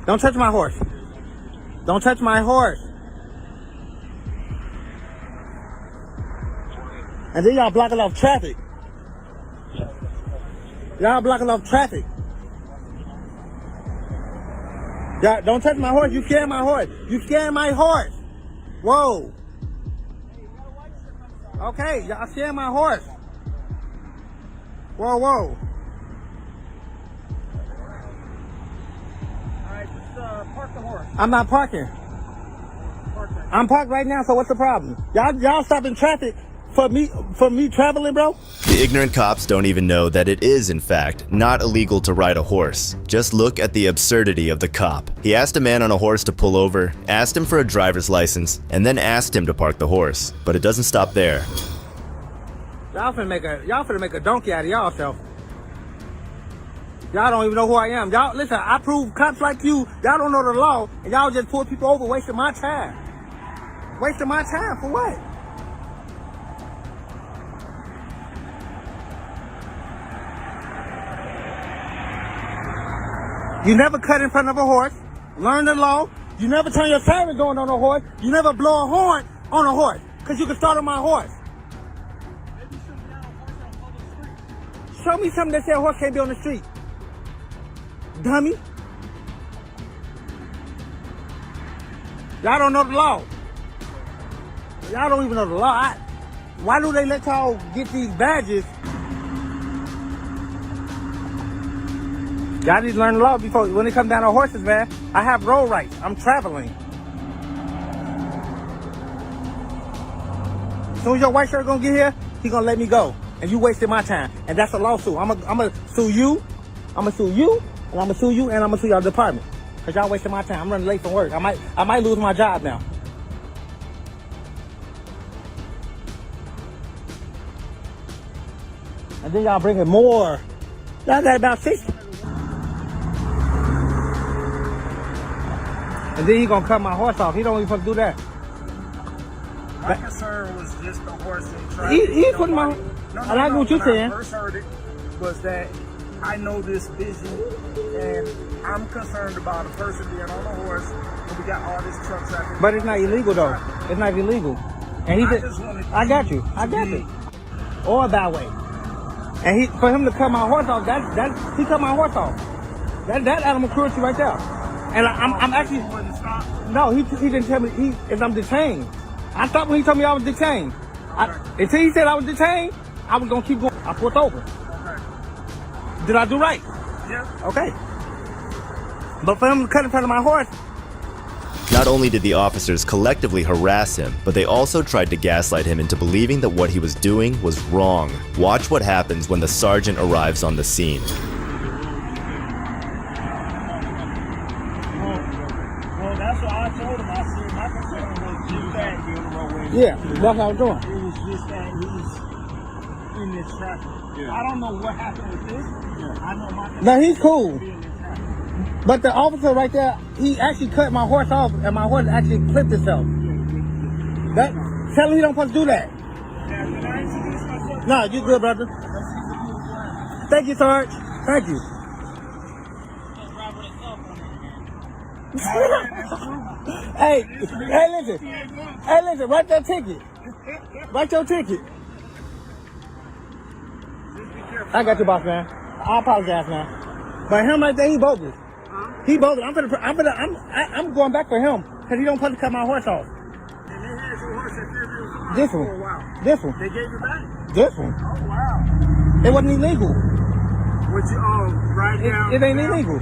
Don't touch my horse. Don't touch my horse. And then y'all blocking off traffic. Y'all blocking off traffic. Y'all don't touch my horse. You scaring my horse. You scaring my horse. Whoa. Okay, y'all scaring my horse. Whoa, whoa. Alright, just park the horse. I'm not parking. I'm parked right now, so what's the problem? Y'all stopping traffic for me traveling, bro? The ignorant cops don't even know that it is, in fact, not illegal to ride a horse. Just look at the absurdity of the cop. He asked a man on a horse to pull over, asked him for a driver's license, and then asked him to park the horse. But it doesn't stop there. Y'all finna make a donkey out of y'all. Y'all don't even know who I am. Y'all, listen, I prove cops like you, y'all don't know the law, and y'all just pull people over, wasting my time. Wasting my time for what? You never cut in front of a horse. Learn the law. You never turn your siren going on a horse. You never blow a horn on a horse, because you can start on my horse. Show me something that says a horse can't be on the street. Dummy. Y'all don't know the law. Y'all don't even know the law. Why do they let y'all get these badges? Y'all need to learn the law before, when it comes down to horses, man. I have road rights. I'm traveling. As soon as your white shirt gonna get here, he gonna let me go. And you wasted my time. And that's a lawsuit. I'm gonna sue you. I'm gonna sue you. And I'm gonna sue you. And I'm gonna sue your department. Cause y'all wasting my time. I'm running late from work. I might lose my job now. And then y'all bringing more. Y'all got about 60. And then he gonna cut my horse off. He don't even supposed to do that. My concern was just the horse and traffic. He put my. I like what you're saying. When I first heard it, was that I know this vision, and I'm concerned about a person being on a horse, and we got all this truck traffic. But it's not illegal though. It's not illegal. And he I got you. Or a bad way. And for him to cut my horse off, he cut my horse off. That animal cruelty right there. And I'm actually. No, he didn't tell me if I'm detained. I thought when he told me I was detained. Until he said I was detained, I was gonna keep going. I pulled over. Okay. Did I do right? Yeah. Okay. But for him to cut in front of my horse. Not only did the officers collectively harass him, but they also tried to gaslight him into believing that what he was doing was wrong. Watch what happens when the sergeant arrives on the scene. That's what I told him. I said my concern was just that he on the roadway. Yeah, that's what I was doing. It was just that he's in this traffic. Yeah. I don't know what happened with this. Yeah. I know my concern. No, he's cool. But the officer right there, he actually cut my horse off, and my horse actually clipped itself. Tell him he don't supposed to do that. No, you good, brother. Thank you, Sarge. Thank you. Hey, listen, write that ticket. Write your ticket. I got you, boss man. I apologize, man. But him right there, he bogus. He bogus. I'm going back for him because he don't supposed to cut my horse off. And they had your horse at Fairview This for one. a while. This one. They gave you back? This one. Oh, wow. It wasn't illegal. Would you, right now? It ain't illegal.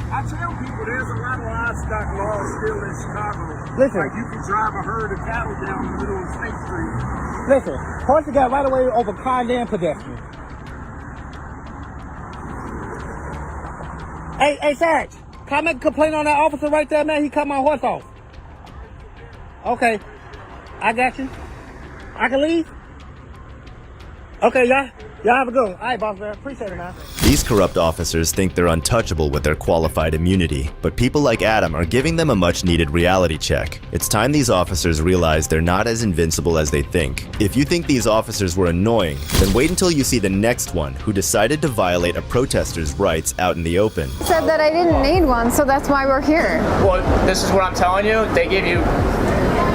I tell people there's a lot of livestock laws still in Chicago. Listen. Like you can drive a herd of cattle down the middle of State Street. Listen, horses got right away over condemned pedestrians. Hey, Sarge, can I make a complaint on that officer right there, man? He cut my horse off. Okay, I got you. I can leave? Okay, y'all have a good one. All right, boss man, appreciate it, man. These corrupt officers think they're untouchable with their qualified immunity, but people like Adam are giving them a much-needed reality check. It's time these officers realize they're not as invincible as they think. If you think these officers were annoying, then wait until you see the next one who decided to violate a protester's rights out in the open. Said that I didn't need one, so that's why we're here. Well, this is what I'm telling you. They gave you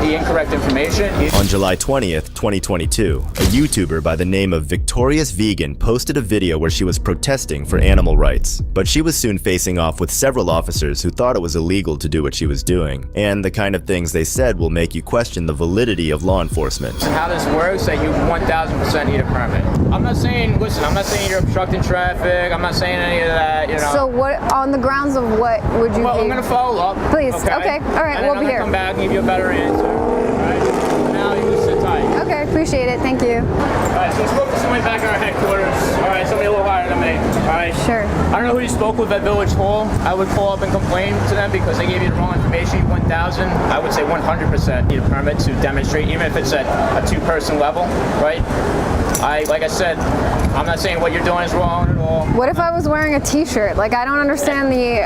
the incorrect information. On July 20th, 2022, a YouTuber by the name of Victorious Vegan posted a video where she was protesting for animal rights. But she was soon facing off with several officers who thought it was illegal to do what she was doing, and the kind of things they said will make you question the validity of law enforcement. How this works, that you 1000% need a permit. I'm not saying you're obstructing traffic. I'm not saying any of that, you know. So what, on the grounds of what would you Well, I'm going to follow up. Please, okay, all right, and we'll be here. I'm going to come back and give you a better answer. Now you just sit tight. Okay, appreciate it. Thank you. Alright, so I spoke to somebody back at our headquarters. Alright, somebody a little higher than me. Alright? Sure. I don't know who you spoke with at Village Hall. I would call up and complain to them because they gave you the wrong information. 1,000. I would say 100% need a permit to demonstrate, even if it's at a two-person level, right? Like I said, I'm not saying what you're doing is wrong at all. What if I was wearing a t-shirt? Like, I don't understand the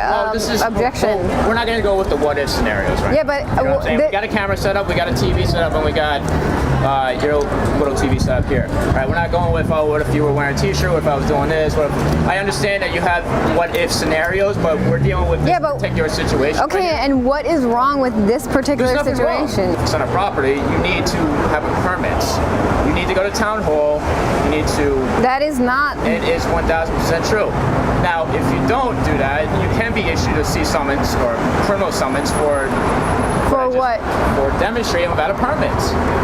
objection. We're not going to go with the what-if scenarios, right? Yeah, but you know what I'm saying? We got a camera set up, we got a TV set up, and we got your little TV set up here. All right, we're not going with, oh, what if you were wearing a t-shirt? What if I was doing this? What if... I understand that you have what-if scenarios, but we're dealing with this particular situation. Okay, right, and what is wrong with this particular situation? If it's on a property, you need to have a permit. You need to go to town hall. You need to... That is not... It is 1,000% true. Now, if you don't do that, you can be issued a C summons or criminal summons for what? For demonstrating without a permit.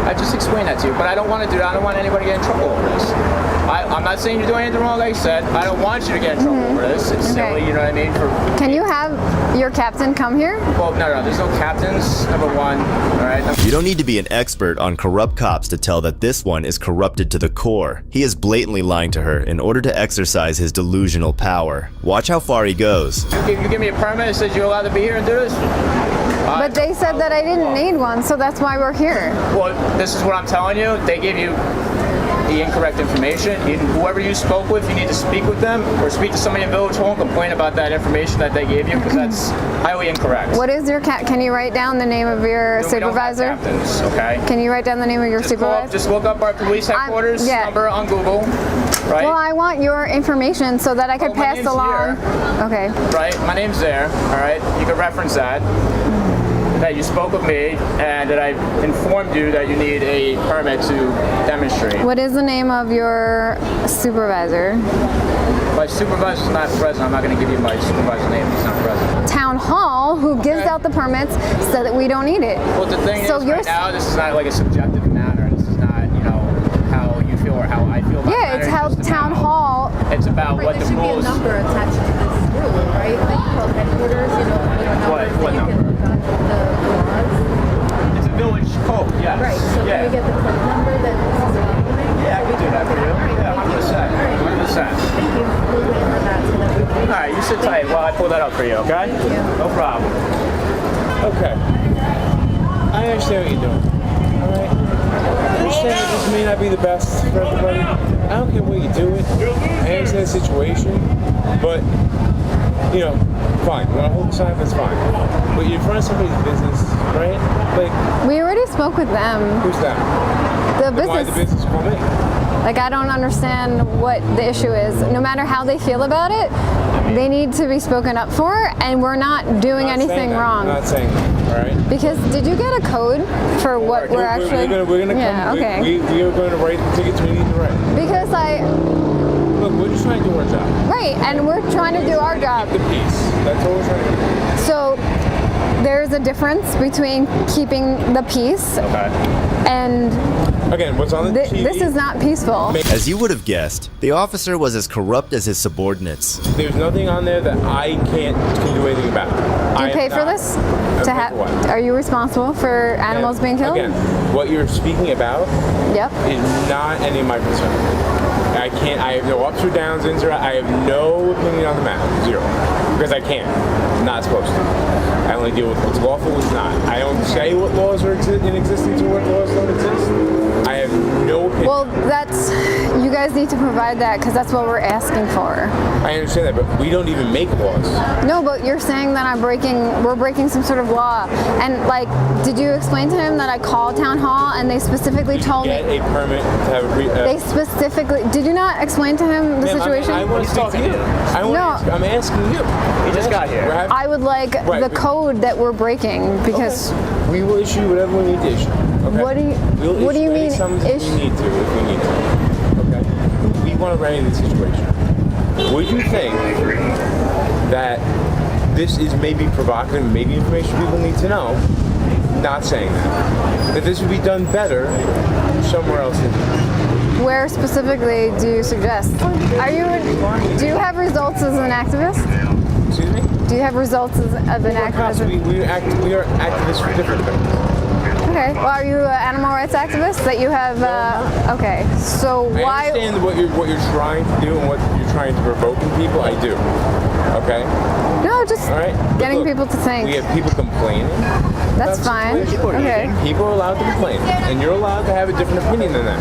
I just explained that to you, but I don't want to do that. I don't want anybody to get in trouble over this. I'm not saying you're doing anything wrong, like I said. I don't want you to get in trouble over this. It's silly, you know what I mean? Can you have your captain come here? Well, no, there's no captains, number one, all right? You don't need to be an expert on corrupt cops to tell that this one is corrupted to the core. He is blatantly lying to her in order to exercise his delusional power. Watch how far he goes. You give me a permit that says you're allowed to be here and do this? But they said that I didn't need one, so that's why we're here. Well, this is what I'm telling you. They gave you the incorrect information. Whoever you spoke with, you need to speak with them or speak to somebody in Village Hall and complain about that information that they gave you because that's highly incorrect. What is your can you write down the name of your supervisor? We don't have captains, okay? Can you write down the name of your supervisor? Just look up our police headquarters number on Google, right? Well, I want your information so that I could pass along. Okay. Right, my name's there, all right? You can reference that you spoke with me and that I informed you that you need a permit to demonstrate. What is the name of your supervisor? My supervisor's not present. I'm not going to give you my supervisor's name. He's not present. Town Hall, who gives out the permits, said that we don't need it. Well, the thing is, right now, this is not like a subjective matter. This is not, how you feel or how I feel about it. Yeah, it's how Town Hall. It's about what the rules. There should be a number attached to this rule, right? Like called headquarters, What number? It's a village code, yes. Right, so can we get the code number that this is applicable? Yeah, I can do that for you. Yeah, 100%. Thank you. We'll wait for that so that we can... All right, you sit tight while I pull that up for you, okay? Thank you. No problem. Okay. I understand what you're doing. Alright? I understand that this may not be the best for everybody. I don't care what you do it. I understand the situation. But, fine. You want to hold the sign, that's fine. But you're in front of somebody's business, right? Like, we already spoke with them. Who's that? The business. Why the business call me? Like, I don't understand what the issue is. No matter how they feel about it, they need to be spoken up for, and we're not doing anything wrong. I'm not saying that, all right? Because did you get a code for what we're actually? We're gonna yeah, come. Okay. We are going to write the tickets we need to write. Because Look, we're just trying to do our job. Right, and we're trying to do our job. Keep the peace. That's what we're trying to do. So there's a difference between keeping the peace and again, what's on the TV? This is not peaceful. As you would have guessed, the officer was as corrupt as his subordinates. There's nothing on there that I can do anything about. Do you pay for this? To have? Are you responsible for animals being killed? Again, what you're speaking about is not any of my concern. I have no ups or downs, I have no opinion on the matter. Zero. Because I can't. I'm not supposed to. I only deal with what's lawful, what's not. I don't say what laws are in existence or what laws don't exist. I have no opinion. Well, you guys need to provide that because that's what we're asking for. I understand that, but we don't even make laws. No, but you're saying that we're breaking some sort of law. And did you explain to him that I called Town Hall and they specifically told me? Get a permit to have a they specifically, did you not explain to him the situation? I want to talk to you. I'm asking you. He just got here. I would like the code that we're breaking because we will issue whatever we need to issue. Okay? What do you mean issue? We need to if we need to. Okay. We want to remedy the situation. Would you think that this is maybe provocative, maybe information people need to know? Not saying that. That this would be done better somewhere else in the Where specifically do you suggest? Do you have results as an activist? Excuse me? Do you have results as an activist? We are activists for different things. Okay. Well, are you an animal rights activist that you have? Okay. So why? I understand what you're trying to do and what you're trying to provoke in people. I do. Okay. No, just getting people to think. We have people complaining. That's fine. Okay. People are allowed to complain, and you're allowed to have a different opinion than them.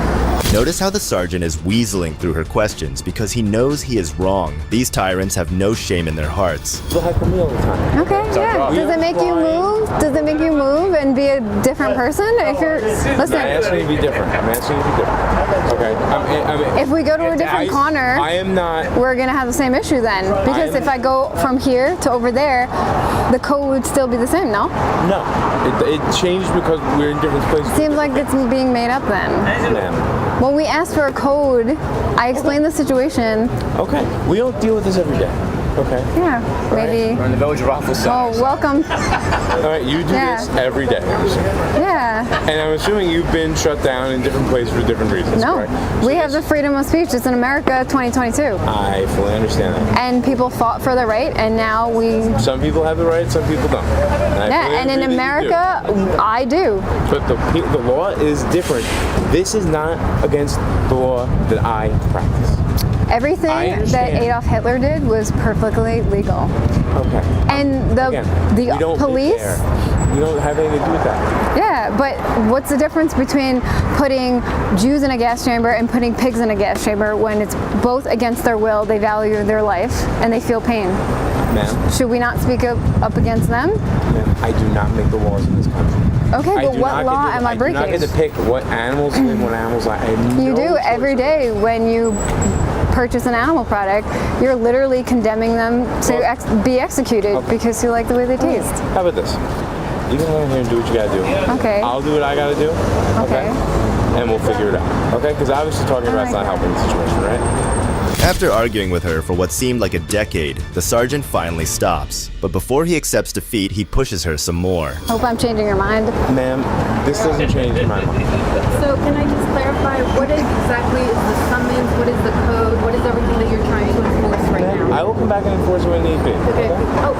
Notice how the sergeant is weaseling through her questions because he knows he is wrong. These tyrants have no shame in their hearts. They'll heckle me all the time. Okay, yeah. Does it make you move? Does it make you move and be a different person? If you're, listen. I'm asking you to be different. I'm asking you to be different. Okay. If we go to a different corner, I am not. We're gonna have the same issue then. Because if I go from here to over there, the code would still be the same, no? No. It changed because we're in different places. Seems like it's being made up then. When we asked for a code, I explained the situation. Okay. We don't deal with this every day. Okay. Yeah, maybe. We're in the village of Rockville. Oh, welcome. All right, you do this every day. Yeah. And I'm assuming you've been shut down in different places for different reasons, No, correct? we have the freedom of speech. It's in America 2022. I fully understand that. And people fought for the right, and now we... Some people have the right, some people don't. Yeah, and in America, I do. But the law is different. This is not against the law that I practice. Everything that Adolf Hitler did was perfectly legal. Okay. And the police... You don't have anything to do with that. Yeah, but what's the difference between putting Jews in a gas chamber and putting pigs in a gas chamber when it's both against their will, they value their life, and they feel pain? Ma'am. Should we not speak up against them? Ma'am, I do not make the laws in this country. Okay, but what law am I breaking? I do not get to pick what animals and what animals I have. You do every day when you purchase an animal product. You're literally condemning them to be executed because you like the way they taste. How about this? You can go in here and do what you gotta do. Okay. I'll do what I gotta do. Okay. And we'll figure it out. Okay? Because obviously talking about it's not helping the situation, right? After arguing with her for what seemed like a decade, the sergeant finally stops. But before he accepts defeat, he pushes her some more. Hope I'm changing your mind. Ma'am, this doesn't change my mind. So can I just clarify, what exactly is the summons, what is the code, what is everything that you're trying to enforce right now? I will come back and enforce when need be. Okay. Oh,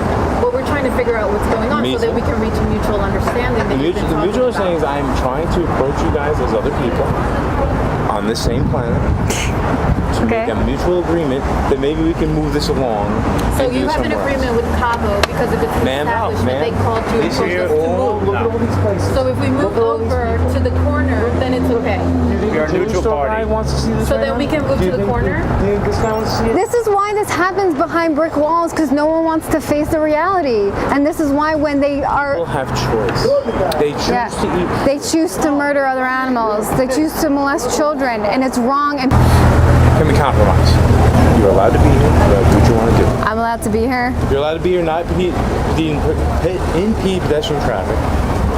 well, we're trying to figure out what's going on so that we can reach a mutual understanding. The mutual understanding is I'm trying to approach you guys as other people on the same planet to make a mutual agreement that maybe we can move this along. So you have an agreement with Cabo because of its establishment. They called you and told us to move. Look at all these places. So if we move over to the corner, then it's okay. You're a neutral party. Wants to see this So then we can move to the corner? Do you think this guy wants to see it? This is why this happens behind brick walls, because no one wants to face the reality. And this is why when they are... People have choice. They choose to eat. They choose to murder other animals. They choose to molest children, and it's wrong. And Can we compromise? You're allowed to be here. You're allowed to do what you want to do. I'm allowed to be here. You're allowed to be here, not impede pedestrian traffic.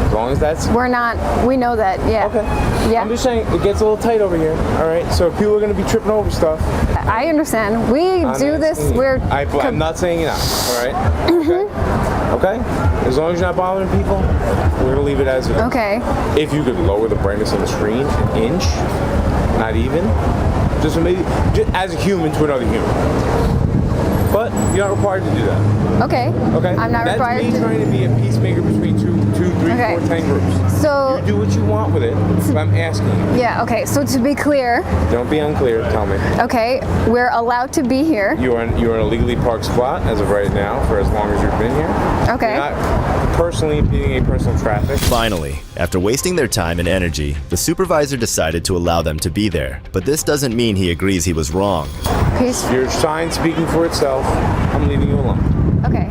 As long as that's... We're not. We know that, yeah. Okay. Yeah. I'm just saying, it gets a little tight over here, all right? So if people are going to be tripping over stuff... I understand. We do this, I'm not saying you're not, all right? Okay? As long as you're not bothering people, we're going to leave it as it is. Okay. If you could lower the brightness on the screen an inch, not even, just maybe, just as a human to another human. But you're not required to do that. Okay. Okay. I'm not required to. That's me trying to be a peacemaker between 2, 3, 4, 10 groups. So you do what you want with it. But I'm asking you. Yeah. Okay. So to be clear. Don't be unclear. Tell me. Okay. We're allowed to be here. You are in a legally parked spot as of right now for as long as you've been here. Okay. You're not personally impeding a personal traffic. Finally, after wasting their time and energy, the supervisor decided to allow them to be there. But this doesn't mean he agrees he was wrong. Peace. Your sign speaking for itself. I'm leaving you alone. Okay.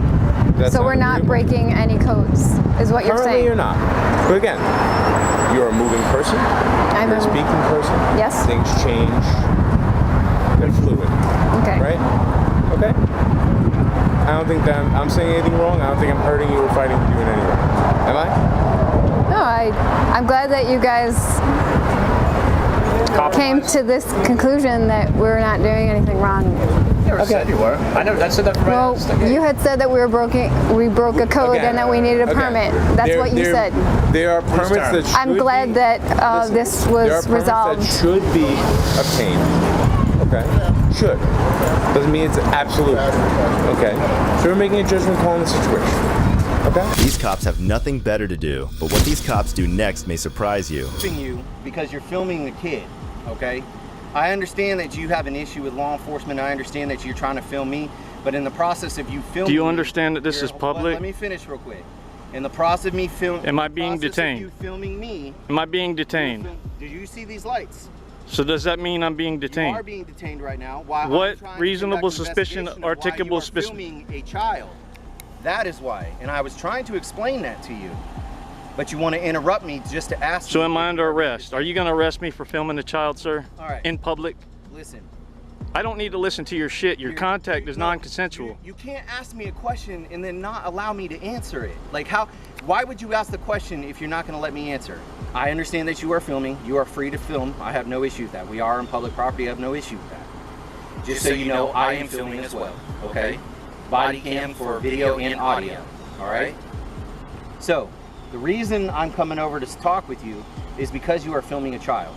So we're not breaking any codes, is what you're saying? Currently you're not. But again, you're a moving person. You're a speaking person. Yes. Things change. They're fluid. Okay. Right? Okay? I don't think that I'm saying anything wrong. I don't think I'm hurting you or fighting with you in any way. Am I? No, I'm glad that you guys came to this conclusion that we're not doing anything wrong. never said you were. I never. That said that for Well, you had said that we broke a code and that we needed a permit. That's what you said. There are permits that should I'm glad that this was resolved. that should be obtained. Okay, should. Doesn't mean it's absolute. Okay, so we're making a judgment call on the situation. Okay. These cops have nothing better to do, but what these cops do next may surprise you. You because you're filming the kid, okay? I understand that you have an issue with law enforcement. I understand that you're trying to film me, but in the process of you filming, do you understand that this is public? Let me finish real quick. In the process of me filming, am I being detained? You filming me? Am I being detained? Do you see these lights? So does that mean I'm being detained? You are being detained right now. Why? What reasonable suspicion, articulable suspicion? Filming a child. That is why, and I was trying to explain that to you, but you want to interrupt me just to ask me. So am I under arrest? Are you going to arrest me for filming a child, sir? All right. In public? Listen. I don't need to listen to your shit. Your contact is non-consensual. You can't ask me a question and then not allow me to answer it. Like how? Why would you ask the question if you're not going to let me answer? I understand that you are filming. You are free to film. I have no issue with that. We are on public property. I have no issue with that. Just so you know, I am filming as well, okay? Body cam for video and audio, all right? So, the reason I'm coming over to talk with you is because you are filming a child.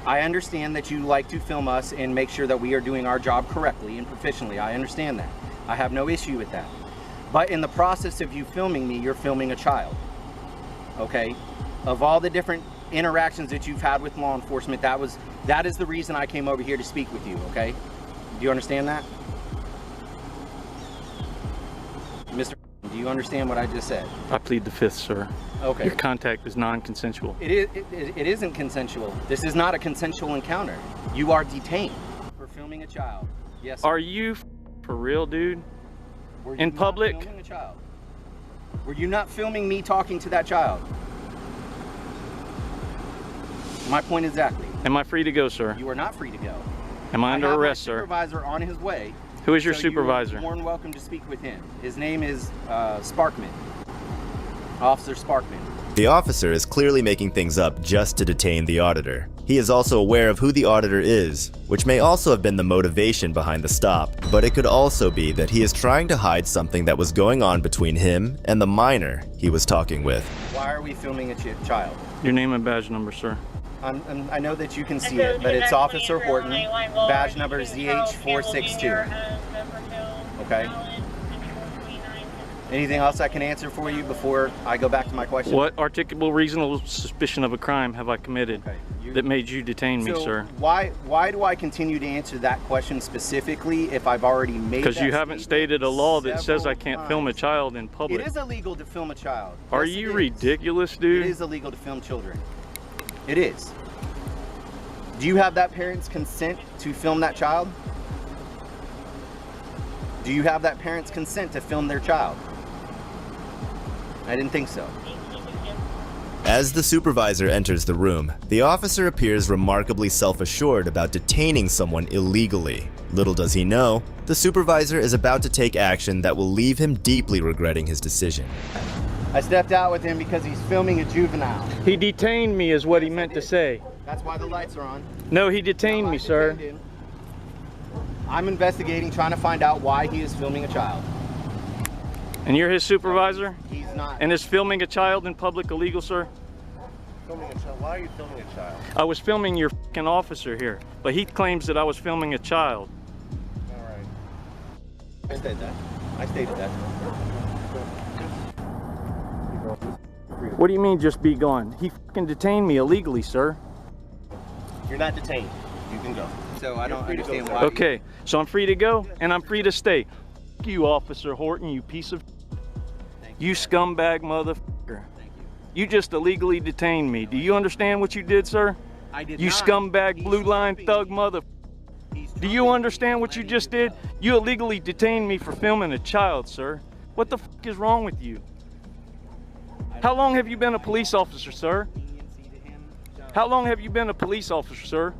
I understand that you like to film us and make sure that we are doing our job correctly and proficiently. I understand that. I have no issue with that. But in the process of you filming me, you're filming a child, okay? Of all the different interactions that you've had with law enforcement, that is the reason I came over here to speak with you, okay? Do you understand that? Mr. Do you understand what I just said? I plead the fifth, sir. Okay. Your contact is non-consensual. It isn't consensual. This is not a consensual encounter. You are detained for filming a child. Yes. Are you for real, dude? In public? Filming a child? Were you not filming me talking to that child? My point exactly. Am I free to go, sir? You are not free to go. Am I under arrest, sir? Supervisor on his way. Who is your supervisor? You're more than welcome to speak with him. His name is Sparkman. Officer Sparkman. The officer is clearly making things up just to detain the auditor. He is also aware of who the auditor is, which may also have been the motivation behind the stop, but it could also be that he is trying to hide something that was going on between him and the minor he was talking with. Why are we filming a child? Your name and badge number, sir. I know that you can see it, but it's Officer Horton, badge number ZH462. Okay? Anything else I can answer for you before I go back to my question? What articulable reasonable suspicion of a crime have I committed that made you detain me, sir? Why do I continue to answer that question specifically if I've already made that Because you haven't stated a law that says I can't film a child in public. It is illegal to film a child. Are you ridiculous, dude? It is illegal to film children. It is. Do you have that parent's consent to film that child? Do you have that parent's consent to film their child? I didn't think so. As the supervisor enters the room, the officer appears remarkably self-assured about detaining someone illegally. Little does he know, the supervisor is about to take action that will leave him deeply regretting his decision. I stepped out with him because he's filming a juvenile. He detained me is what he meant to say. That's why the lights are on. No, he detained me, sir. I'm investigating, trying to find out why he is filming a child. And you're his supervisor? He's not. And is filming a child in public illegal, sir? Filming a child? Why are you filming a child? I was filming your f***ing officer here, but he claims that I was filming a child. All right. I stated that. I stated that. What do you mean, just be gone? He f***ing detained me illegally, sir. You're not detained. You can go. So I don't understand why. Okay, so I'm free to go, and I'm free to stay. F*** you, Officer Horton, you piece of you scumbag motherfucker. You just illegally detained me. Do you understand what you did, sir? I did you not. scumbag blue line thug mother. Do you understand what you just did? You illegally detained me for filming a child, sir. What the f*** is wrong with you? How long have you been a police officer, sir? How long have you been a police officer, sir?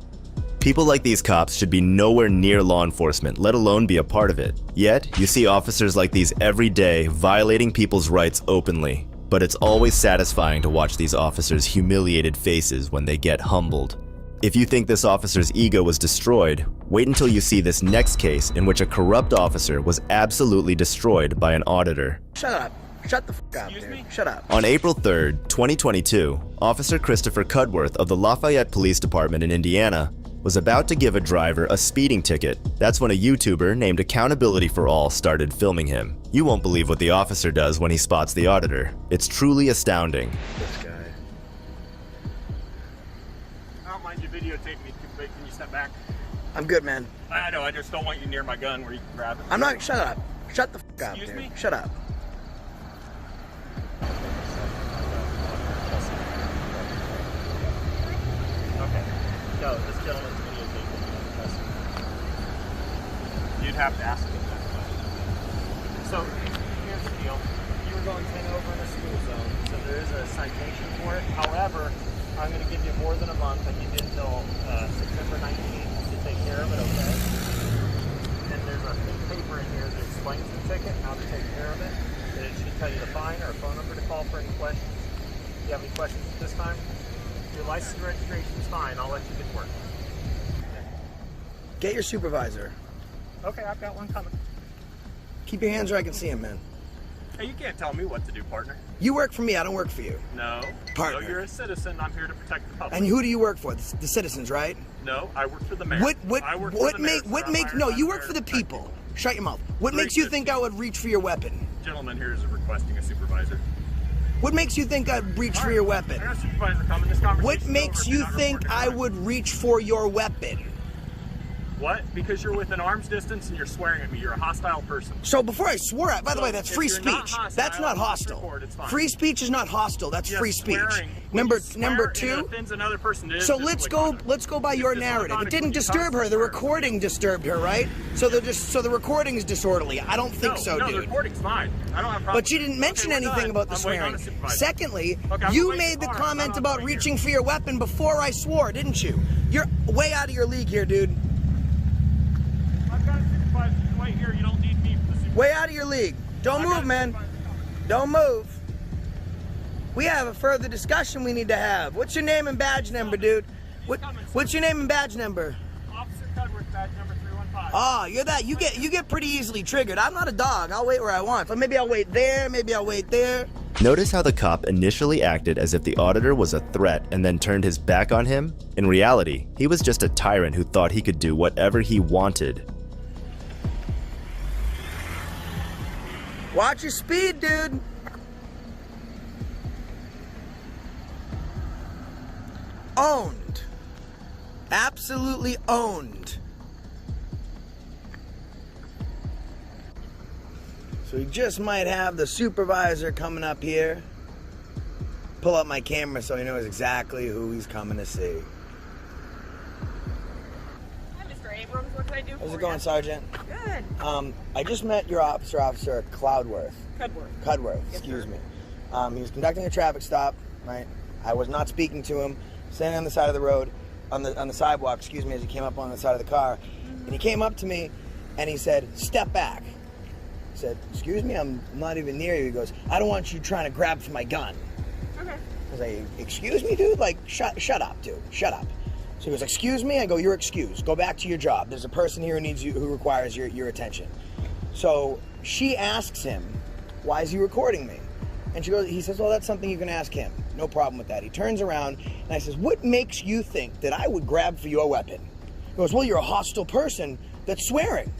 People like these cops should be nowhere near law enforcement, let alone be a part of it. Yet, you see officers like these every day violating people's rights openly. But it's always satisfying to watch these officers' humiliated faces when they get humbled. If you think this officer's ego was destroyed, wait until you see this next case in which a corrupt officer was absolutely destroyed by an auditor. Shut up. Shut the fuck up, dude. Shut up. On April 3rd, 2022, Officer Christopher Cudworth of the Lafayette Police Department in Indiana was about to give a driver a speeding ticket. That's when a YouTuber named Accountability for All started filming him. You won't believe what the officer does when he spots the auditor. It's truly astounding. This guy. I don't mind you videotaping me. Can you step back? I'm good, man. I know, I just don't want you near my gun where you can grab it. I'm not. Shut up. Shut the fuck up, Excuse dude. me? Shut up. Okay. No, this gentleman's videotaping me. You'd have to ask him that question. So, here's the deal. You were going 10 over in a school zone, so there is a citation for it. However, I'm going to give you more than a month. I give you until September 19th to take care of it, okay? And there's a paper in here that explains the ticket, how to take care of it. And it should tell you the fine or a phone number to call for any questions. you have any questions at this time? Your license and registration is fine. I'll let you get to work. Get your supervisor. Okay, I've got one coming. Keep your hands where I can see him, man. Hey, you can't tell me what to do, partner. You work for me, I don't work for you. No. Partner. No, you're a citizen. I'm here to protect the public. And who do you work for? The citizens, right? No, I work for the mayor. You work for the people. Shut your mouth. What makes you think I would reach for your weapon? Gentleman here is requesting a supervisor. What makes you think I'd reach for your weapon? I got a supervisor coming. This conversation. What makes you think I would reach for your weapon? What? Because you're within arm's distance and you're swearing at me. You're a hostile person. So before I swore at, by the way, that's free speech. That's not hostile. Free speech is not hostile. That's free speech. Number two. Offends another person. So let's go by your narrative. It didn't disturb her. The recording disturbed her, right? So the recording is disorderly. I don't think so, dude. No, the recording's fine. I don't have problems. But you didn't mention anything about the swearing. Secondly, you made the comment about reaching for your weapon before I swore, didn't you? You're way out of your league here, dude. Wait here, you don't need me for the supervisor. Way out of your league. Don't move, man. Don't move. We have a further discussion we need to have. What's your name and badge number, dude? What's your name and badge number? Officer Cudworth, badge number 315. Oh, you're that. You get pretty easily triggered. I'm not a dog. I'll wait where I want. So maybe I'll wait there. Maybe I'll wait there. Notice how the cop initially acted as if the auditor was a threat and then turned his back on him? In reality, he was just a tyrant who thought he could do whatever he wanted. Watch your speed, dude. Owned. Absolutely owned. So we just might have the supervisor coming up here. Pull up my camera so he knows exactly who he's coming to see. Hi, Mr. Abrams. What can I do for you? How's it going, Sergeant? Good. I just met your Officer Cloudworth. Cudworth. Excuse me. He was conducting a traffic stop, right? I was not speaking to him, standing on the side of the road, on the sidewalk, excuse me, as he came up on the side of the car. And he came up to me and he said, "Step back." I said, "Excuse me, I'm not even near you." He goes, "I don't want you trying to grab for my gun." Okay. I was like, "Excuse me, dude? Like, shut up, dude. Shut up." So he goes, "Excuse me?" I go, "You're excused. Go back to your job. There's a person here who requires your attention." So she asks him, "Why is he recording me?" And he says, "Well, that's something you can ask him. No problem with that." He turns around and I says, "What makes you think that I would grab for your weapon?" He goes, "Well, you're a hostile person that's swearing."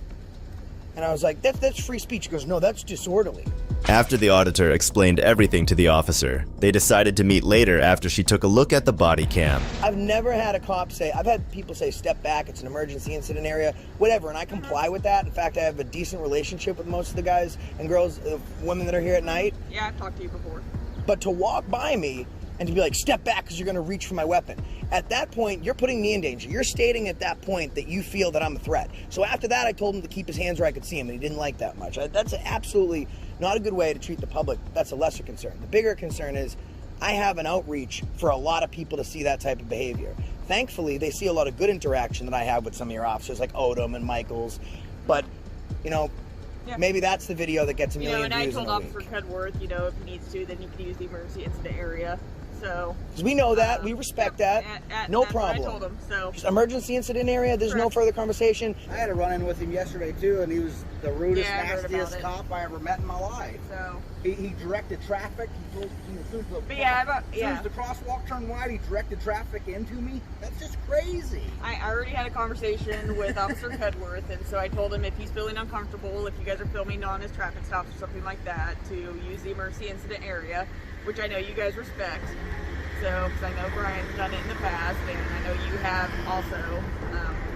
And I was like, that's free speech. He goes, "No, that's disorderly." After the auditor explained everything to the officer, they decided to meet later after she took a look at the body cam. I've never had a cop say, I've had people say, "Step back, it's an emergency incident area," whatever, and I comply with that. In fact, I have a decent relationship with most of the guys and girls, women that are here at night. Yeah, I've talked to you before. But to walk by me and to be like, "Step back because you're going to reach for my weapon," at that point, you're putting me in danger. You're stating at that point that you feel that I'm a threat. So after that, I told him to keep his hands where I could see him, and he didn't like that much. That's absolutely not a good way to treat the public. That's a lesser concern. The bigger concern is I have an outreach for a lot of people to see that type of behavior. Thankfully, they see a lot of good interaction that I have with some of your officers, like Odom and Michaels. But, maybe that's the video that gets a million and I views told in a week. Officer Cudworth, if he needs to, then he can use the emergency incident area. So, because we know that, we respect that, no problem. What I told him, so. Just emergency incident area, there's no further conversation. I had a run-in with him yesterday too, and he was the rudest, Yeah, I heard about nastiest it. cop I ever met in my life. So he directed traffic. He told as soon as the crosswalk turned wide, he directed traffic into me. That's just crazy. I already had a conversation with Officer Cudworth, and so I told him if he's feeling uncomfortable, if you guys are filming on his traffic stops or something like that, to use the emergency incident area, which I know you guys respect. So, because I know Brian's done it in the past, and I know you have also.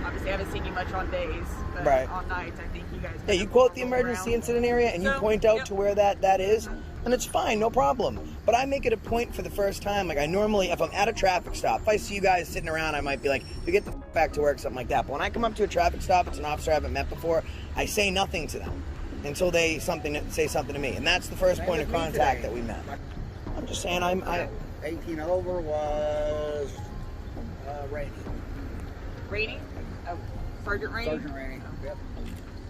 Obviously, I haven't seen you much on days, but Right. on nights, I think you guys. Yeah, you quote the emergency around. incident area and you So, point out to where that is, and it's fine, no problem. But I make it a point for the first time, like I normally, if I'm at a traffic stop, if I see you guys sitting around, I might be like, "You get the f back to work," something like that. But when I come up to a traffic stop, it's an officer I haven't met before, I say nothing to them until they say something to me, and that's the first Same point of with me contact today. that we met. I'm just saying, I 18 over was Rainey. Rainey? Oh, Sergeant Rainey? Sergeant Rainey. Yep.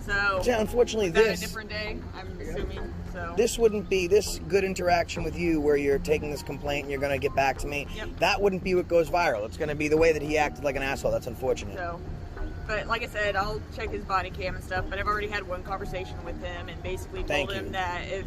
So Yeah, unfortunately, is that this- a different day, I'm assuming. So This wouldn't be this good interaction with you where you're taking this complaint and you're going to get back to me. That wouldn't be what goes viral. It's going to be the way that he acted like an asshole. That's unfortunate. So, but like I said, I'll check his body cam and stuff. But I've already had one conversation with him and basically told him that if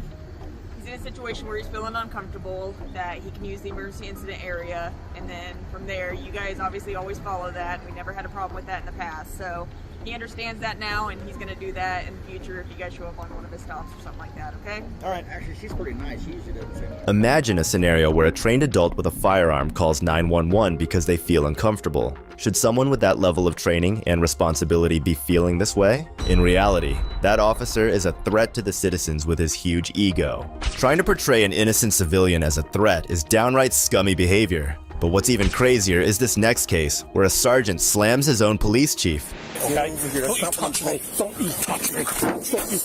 he's in a situation where he's feeling uncomfortable, that he can use the emergency incident area, and then from there, you guys obviously always follow that. We never had a problem with that in the past, so he understands that now, and he's going to do that in the future if you guys show up on one of his stops or something like that. Okay? All right. Actually, she's pretty nice. She usually doesn't say that. Imagine a scenario where a trained adult with a firearm calls 911 because they feel uncomfortable. Should someone with that level of training and responsibility be feeling this way? In reality, that officer is a threat to the citizens with his huge ego. Trying to portray an innocent civilian as a threat is downright scummy behavior. But what's even crazier is this next case, where a sergeant slams his own police chief. Okay? Don't you touch me. Don't you touch me. Don't you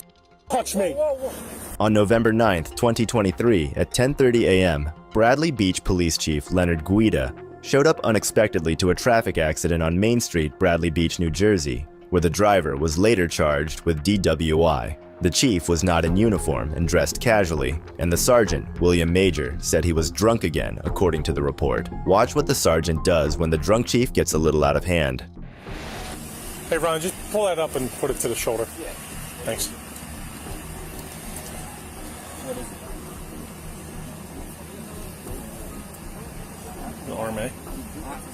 touch me. On November 9th, 2023, at 10:30 a.m., Bradley Beach Police Chief Leonard Guida showed up unexpectedly to a traffic accident on Main Street, Bradley Beach, New Jersey, where the driver was later charged with DWI. The chief was not in uniform and dressed casually, and the sergeant, William Major, said he was drunk again, according to the report. Watch what the sergeant does when the drunk chief gets a little out of hand. Hey, Ron, just pull that up and put it to the shoulder. Yeah. Thanks. The RMA.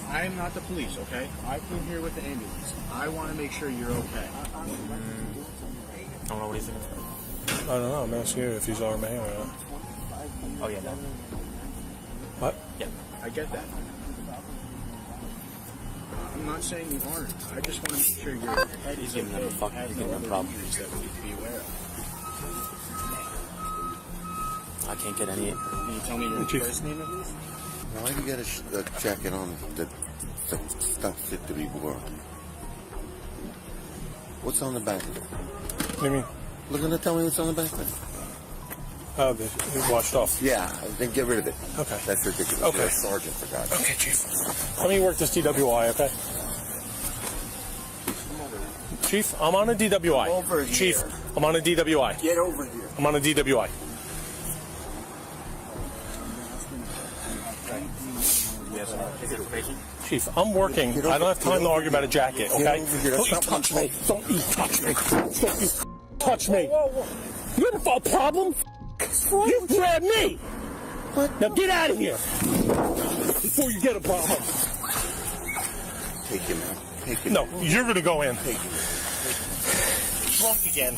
I am not the police, okay? I came here with the ambulance. I want to make sure you're okay. I don't know what he's thinking. I don't know. I'm asking you if he's RMA or not. Oh, yeah, no. What? Yeah, I get that. I'm not saying you aren't. I just want to make sure your head is okay. Has no other injuries that we need to be aware of. I can't get any. Can you tell me your first name at least? Why do you got a jacket on that stuff fit to be worn? What's on the back of it? What do you mean? Look at tell me what's on the back of it. Oh, they washed off. Yeah, then get rid of it. Okay. That's ridiculous. Okay. You're a sergeant, for God's sake. Okay, Chief. Let me work this DWI, okay? Chief, I'm on a DWI. Over here. Chief, I'm on a DWI. Get over here. I'm on a DWI. Chief, I'm working. I don't have time to argue about a jacket, okay? Don't you touch me. Don't you touch me. Don't you touch me. You have a problem? You grabbed me. What? Now get out of here before you get a problem. Take him out. Take him No, out. you're going to go in. Take him out. Drunk again.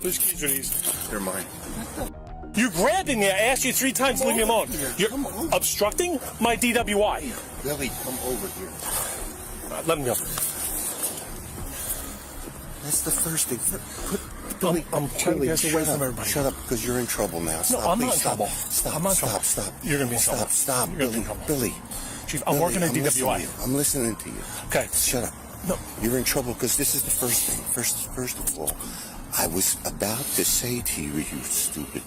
Whose keys are these? They're mine. You grabbed me. I asked you 3 times to leave me alone. You're obstructing my DWI. Billy, come over here. Let him go. That's the first thing. Billy, I'm trying to get away from everybody. Shut up, because you're in trouble now. Stop, I'm not please, in stop. trouble. Stop, I'm not in stop, trouble. stop. You're going to be in trouble. Stop, You're gonna be Billy, in trouble. Billy. Chief, I'm Billy, working at I'm listening to DWI. you. I'm listening to you. Okay. Shut up. No. You're in trouble because this is the first thing. First of all, I was about to say to you, you stupid.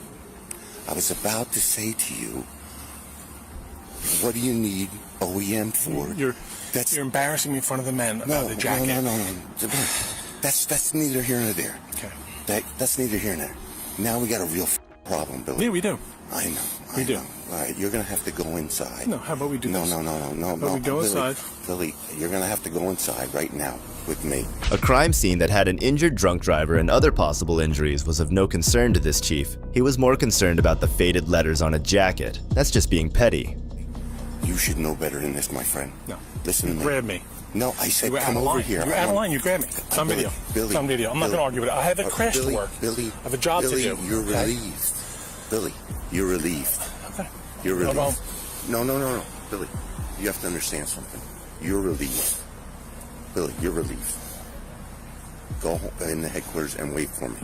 I was about to say to you, what do you need OEM for? You're embarrassing me in front of the men about the jacket. No. That's neither here nor there. Okay. That's neither here nor there. Now we got a real problem, Billy. Yeah, we do. I know. We do. All right, you're gonna have to go inside. No, how about we do No. this? No. we go Billy, inside? Billy, you're gonna have to go inside right now with me. A crime scene that had an injured drunk driver and other possible injuries was of no concern to this chief. He was more concerned about the faded letters on a jacket. That's just being petty. You should know better than this, my friend. No. Listen to me. Grab me. No, I said You were out come of over line. here. You were out of line. You grabbed me. It's on video. Billy. It's on video. I'm not going to argue with it. I have a crash Billy, to work. Billy, I have a job Billy, to do. You're okay? relieved. Billy, you're relieved. Okay. You're I'll relieved. go home. No. Billy, you have to understand something. You're relieved. Billy, you're relieved. Go home in the headquarters and wait for me.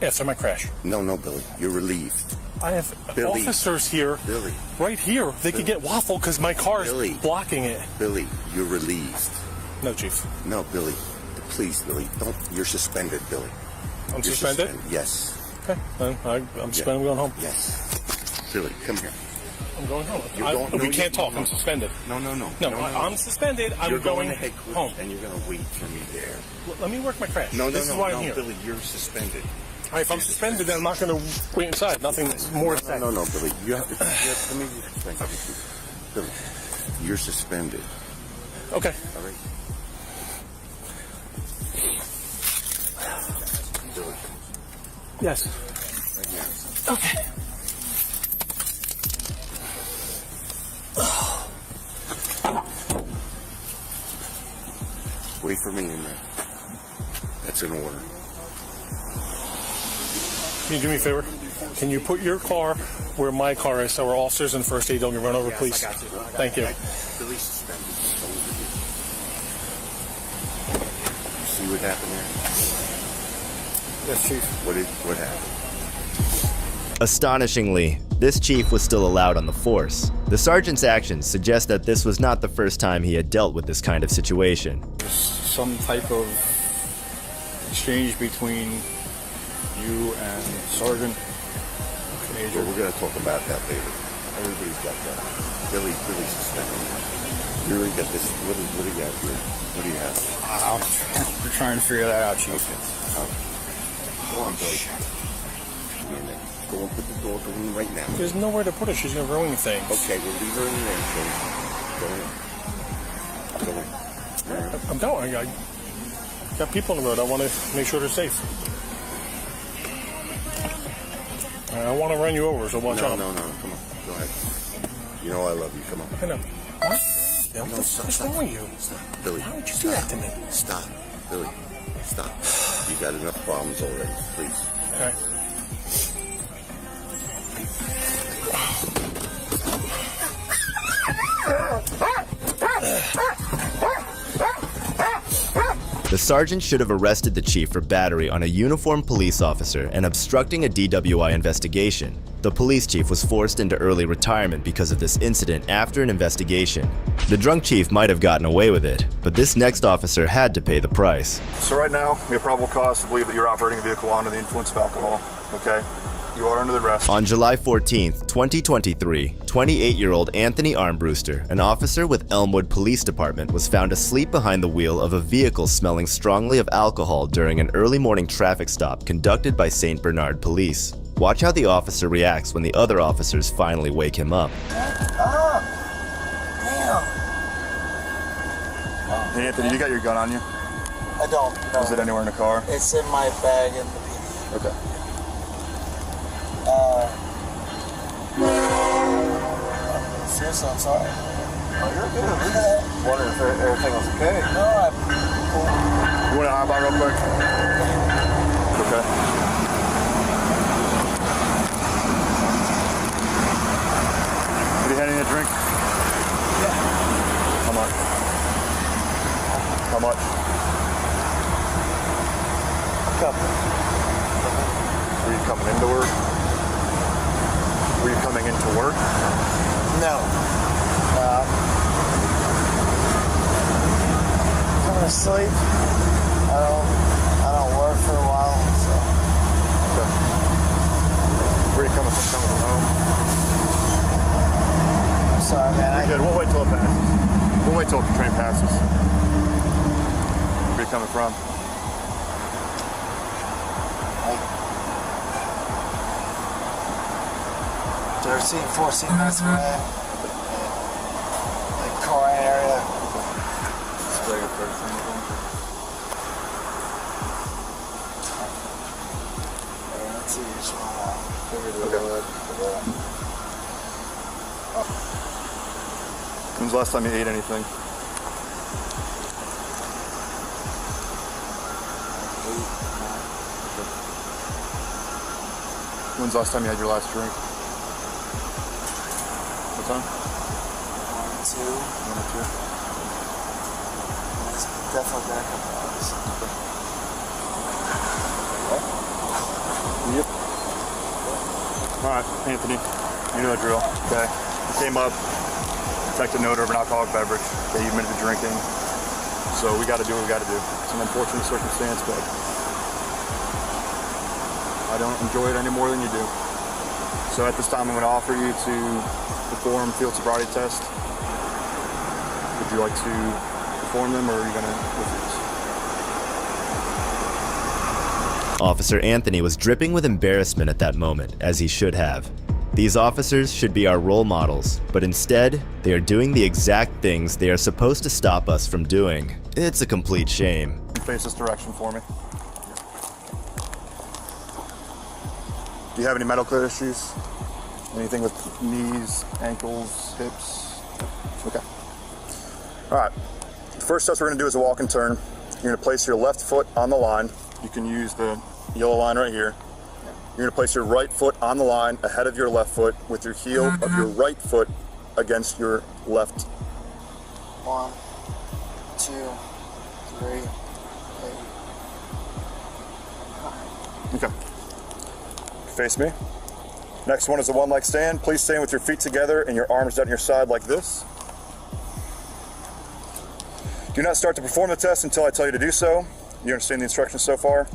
After my crash. No, Billy, you're relieved. I have Billy. officers here. Billy. Right here. They could get waffle because my car is blocking it. Billy, you're relieved. No, Chief. No, Billy. Please, Billy, don't. You're suspended, Billy. I'm You're suspended? Yes. Okay. Then I'm suspended. I'm going home. Yes. Billy, come here. I'm going home. No, we can't talk. I'm suspended. No. I'm suspended. I'm You're going to headquarters, home. and you're going to wait for me there. Let me work my craft. This is why I'm here. Billy, you're suspended. All right, if I'm suspended, then I'm not going to wait inside. Nothing more to say. No, Billy. You have to. Let me explain something. Billy, you're suspended. Okay. All right. Billy. Yes. Right now. Okay. Wait for me in there. That's an order. Can you do me a favor? Can you put your car where my car is so our officers and first aid don't get run over, please? I got you. Thank you. Billy's suspended. You see what happened there? Yes, Chief. What happened? Astonishingly, this chief was still allowed on the force. The sergeant's actions suggest that this was not the first time he had dealt with this kind of situation. Some type of exchange between you and Sergeant Major. Well, we're going to talk about that later. Everybody's got that. Billy's suspended. You already got this. What do you got here? What do you have? We're trying to figure that out, Chief. Okay. Go on, Billy. Go and put the dog in right now. There's nowhere to put her. She's going to ruin things. Okay, we'll leave her in there. Go in. I'm going. I got people on the road. I want to make sure they're safe. I want to run you over, so watch out. No. Come on. Go ahead. You know I love you. Come on. I know. What? Yeah, what the fuck's wrong with you? Stop. Billy. Why would you do that to me? Stop. Billy. Stop. You got enough problems already. Please. All right. The sergeant should have arrested the chief for battery on a uniformed police officer and obstructing a DWI investigation. The police chief was forced into early retirement because of this incident after an investigation. The drunk chief might have gotten away with it, but this next officer had to pay the price. So right now, we have probable cause to believe that you're operating a vehicle under the influence of alcohol, okay? You are under the arrest. On July 14th, 2023, 28-year-old Anthony Armbruster, an officer with Elmwood Police Department, was found asleep behind the wheel of a vehicle smelling strongly of alcohol during an early morning traffic stop conducted by St. Bernard Police. Watch how the officer reacts when the other officers finally wake him up. Hey Anthony, you got your gun on you? I don't. No. Is it anywhere in the car? It's in my bag in the PD. Okay. Seriously, I'm sorry. Oh, you're good. I'm just wondering if everything was okay. No, I'm cool. You want to hop on real quick? Okay. Did he hand you a drink? Yeah. How much? How much? A couple. Were you coming into work? Were you coming into work? No. Coming to sleep. I don't work for a while, so. Okay. Where are you coming from? Coming from home? I'm sorry, man. Good. We'll wait till it passes. We'll wait till the train passes. Where are you coming from? 13, 14 minutes away. Like Corin area. Let's see which one. When's the last time you ate anything? When's the last time you had your last drink? What time? 1 or 2. 1 or 2. It's definitely been a couple hours. Yep. Alright, Anthony, you know the drill, okay? You came up, detected an odor of an alcoholic beverage, okay, you've admitted to drinking, so we gotta do what we gotta do. It's an unfortunate circumstance, but I don't enjoy it any more than you do. So at this time, I'm going to offer you to perform field sobriety test. Would you like to perform them, or are you going to refuse? Officer Anthony was dripping with embarrassment at that moment, as he should have. These officers should be our role models, but instead, they are doing the exact things they are supposed to stop us from doing. It's a complete shame. Face this direction for me. Do you have any medical issues? Anything with knees, ankles, hips? Okay. All right. The first test we're going to do is a walk and turn. You're going to place your left foot on the line. You can use the yellow line right here. You're going to place your right foot on the line ahead of your left foot with your heel of your right foot against your left. 1, 2, 3, 8. Okay. Face me. Next one is a one-leg stand. Please stand with your feet together and your arms down your side like this. Do not start to perform the test until I tell you to do so. You understand the instructions so far?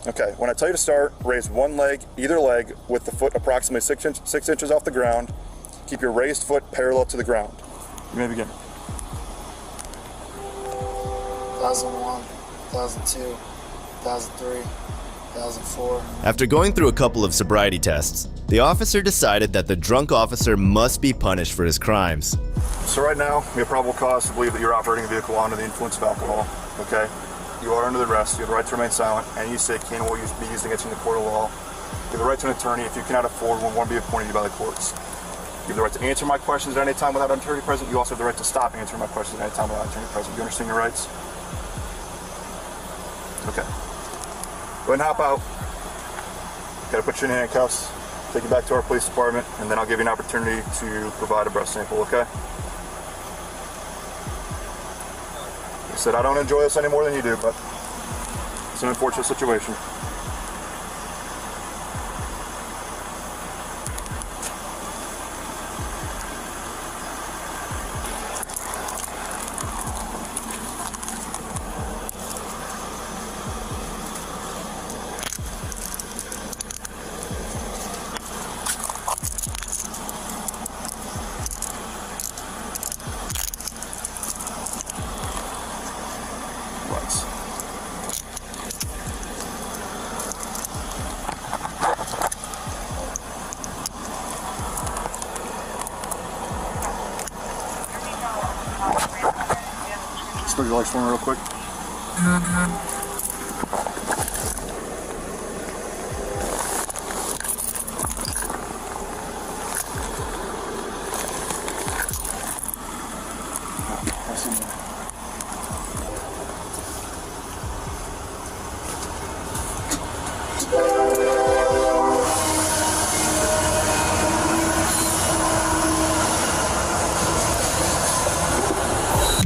Okay, when I tell you to start, raise one leg, either leg, with the foot approximately 6 inches off the ground. Keep your raised foot parallel to the ground. You may begin. 2001, 2002, 2003, 2004. After going through a couple of sobriety tests, the officer decided that the drunk officer must be punished for his crimes. So right now, we have probable cause to believe that you're operating a vehicle under the influence of alcohol, okay? You are under the arrest. You have the right to remain silent. Any use of can will be used against you in the court of law. You have the right to an attorney if you cannot afford one be appointed to you by the courts. You have the right to answer my questions at any time without an attorney present. You also have the right to stop answering my questions at any time without an attorney present. You understand your rights? Okay. Go ahead and hop out. Gotta put you in handcuffs, take you back to our police department, and then I'll give you an opportunity to provide a breath sample, okay? I said I don't enjoy this any more than you do, but it's an unfortunate situation. Spread your legs for me real quick.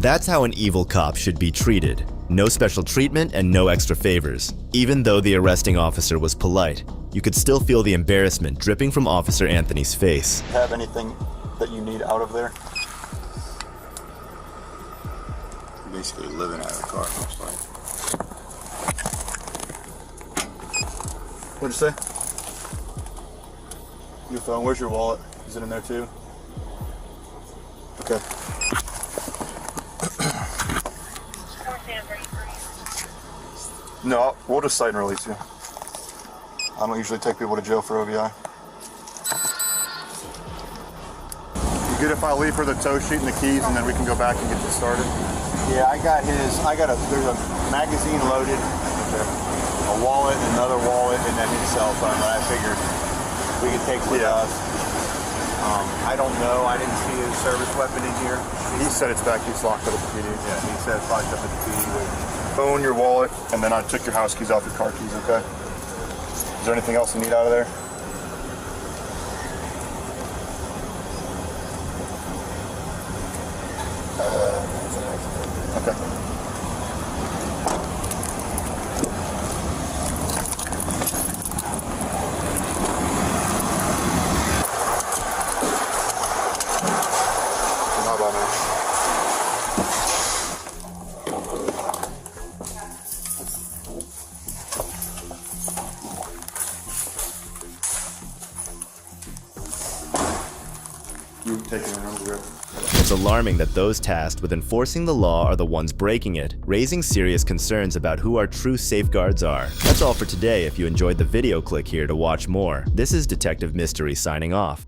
That's how an evil cop should be treated. No special treatment and no extra favors. Even though the arresting officer was polite, you could still feel the embarrassment dripping from Officer Anthony's face. Have anything that you need out of there? Basically living out of the car, most like. What'd you say? Your phone, where's your wallet? Is it in there too? Okay. No, we'll just cite and release you. I don't usually take people to jail for OVI. You good if I leave her the tow sheet and the keys and then we can go back and get you started? Yeah, there's a magazine loaded, a wallet, another wallet, and then his cell phone that I figured we could take with us. I don't know, I didn't see his service weapon in here. He said it's back, he's locked up at the PD. Yeah, he said it's locked up at the PD with phone, your wallet, and then I took your house keys off your car keys, okay? Is there anything else you need out of there? Okay. How about now? You take it in, I'm good. It's alarming that those tasked with enforcing the law are the ones breaking it, raising serious concerns about who our true safeguards are. That's all for today. If you enjoyed the video, click here to watch more. This is Detective Mystery signing off.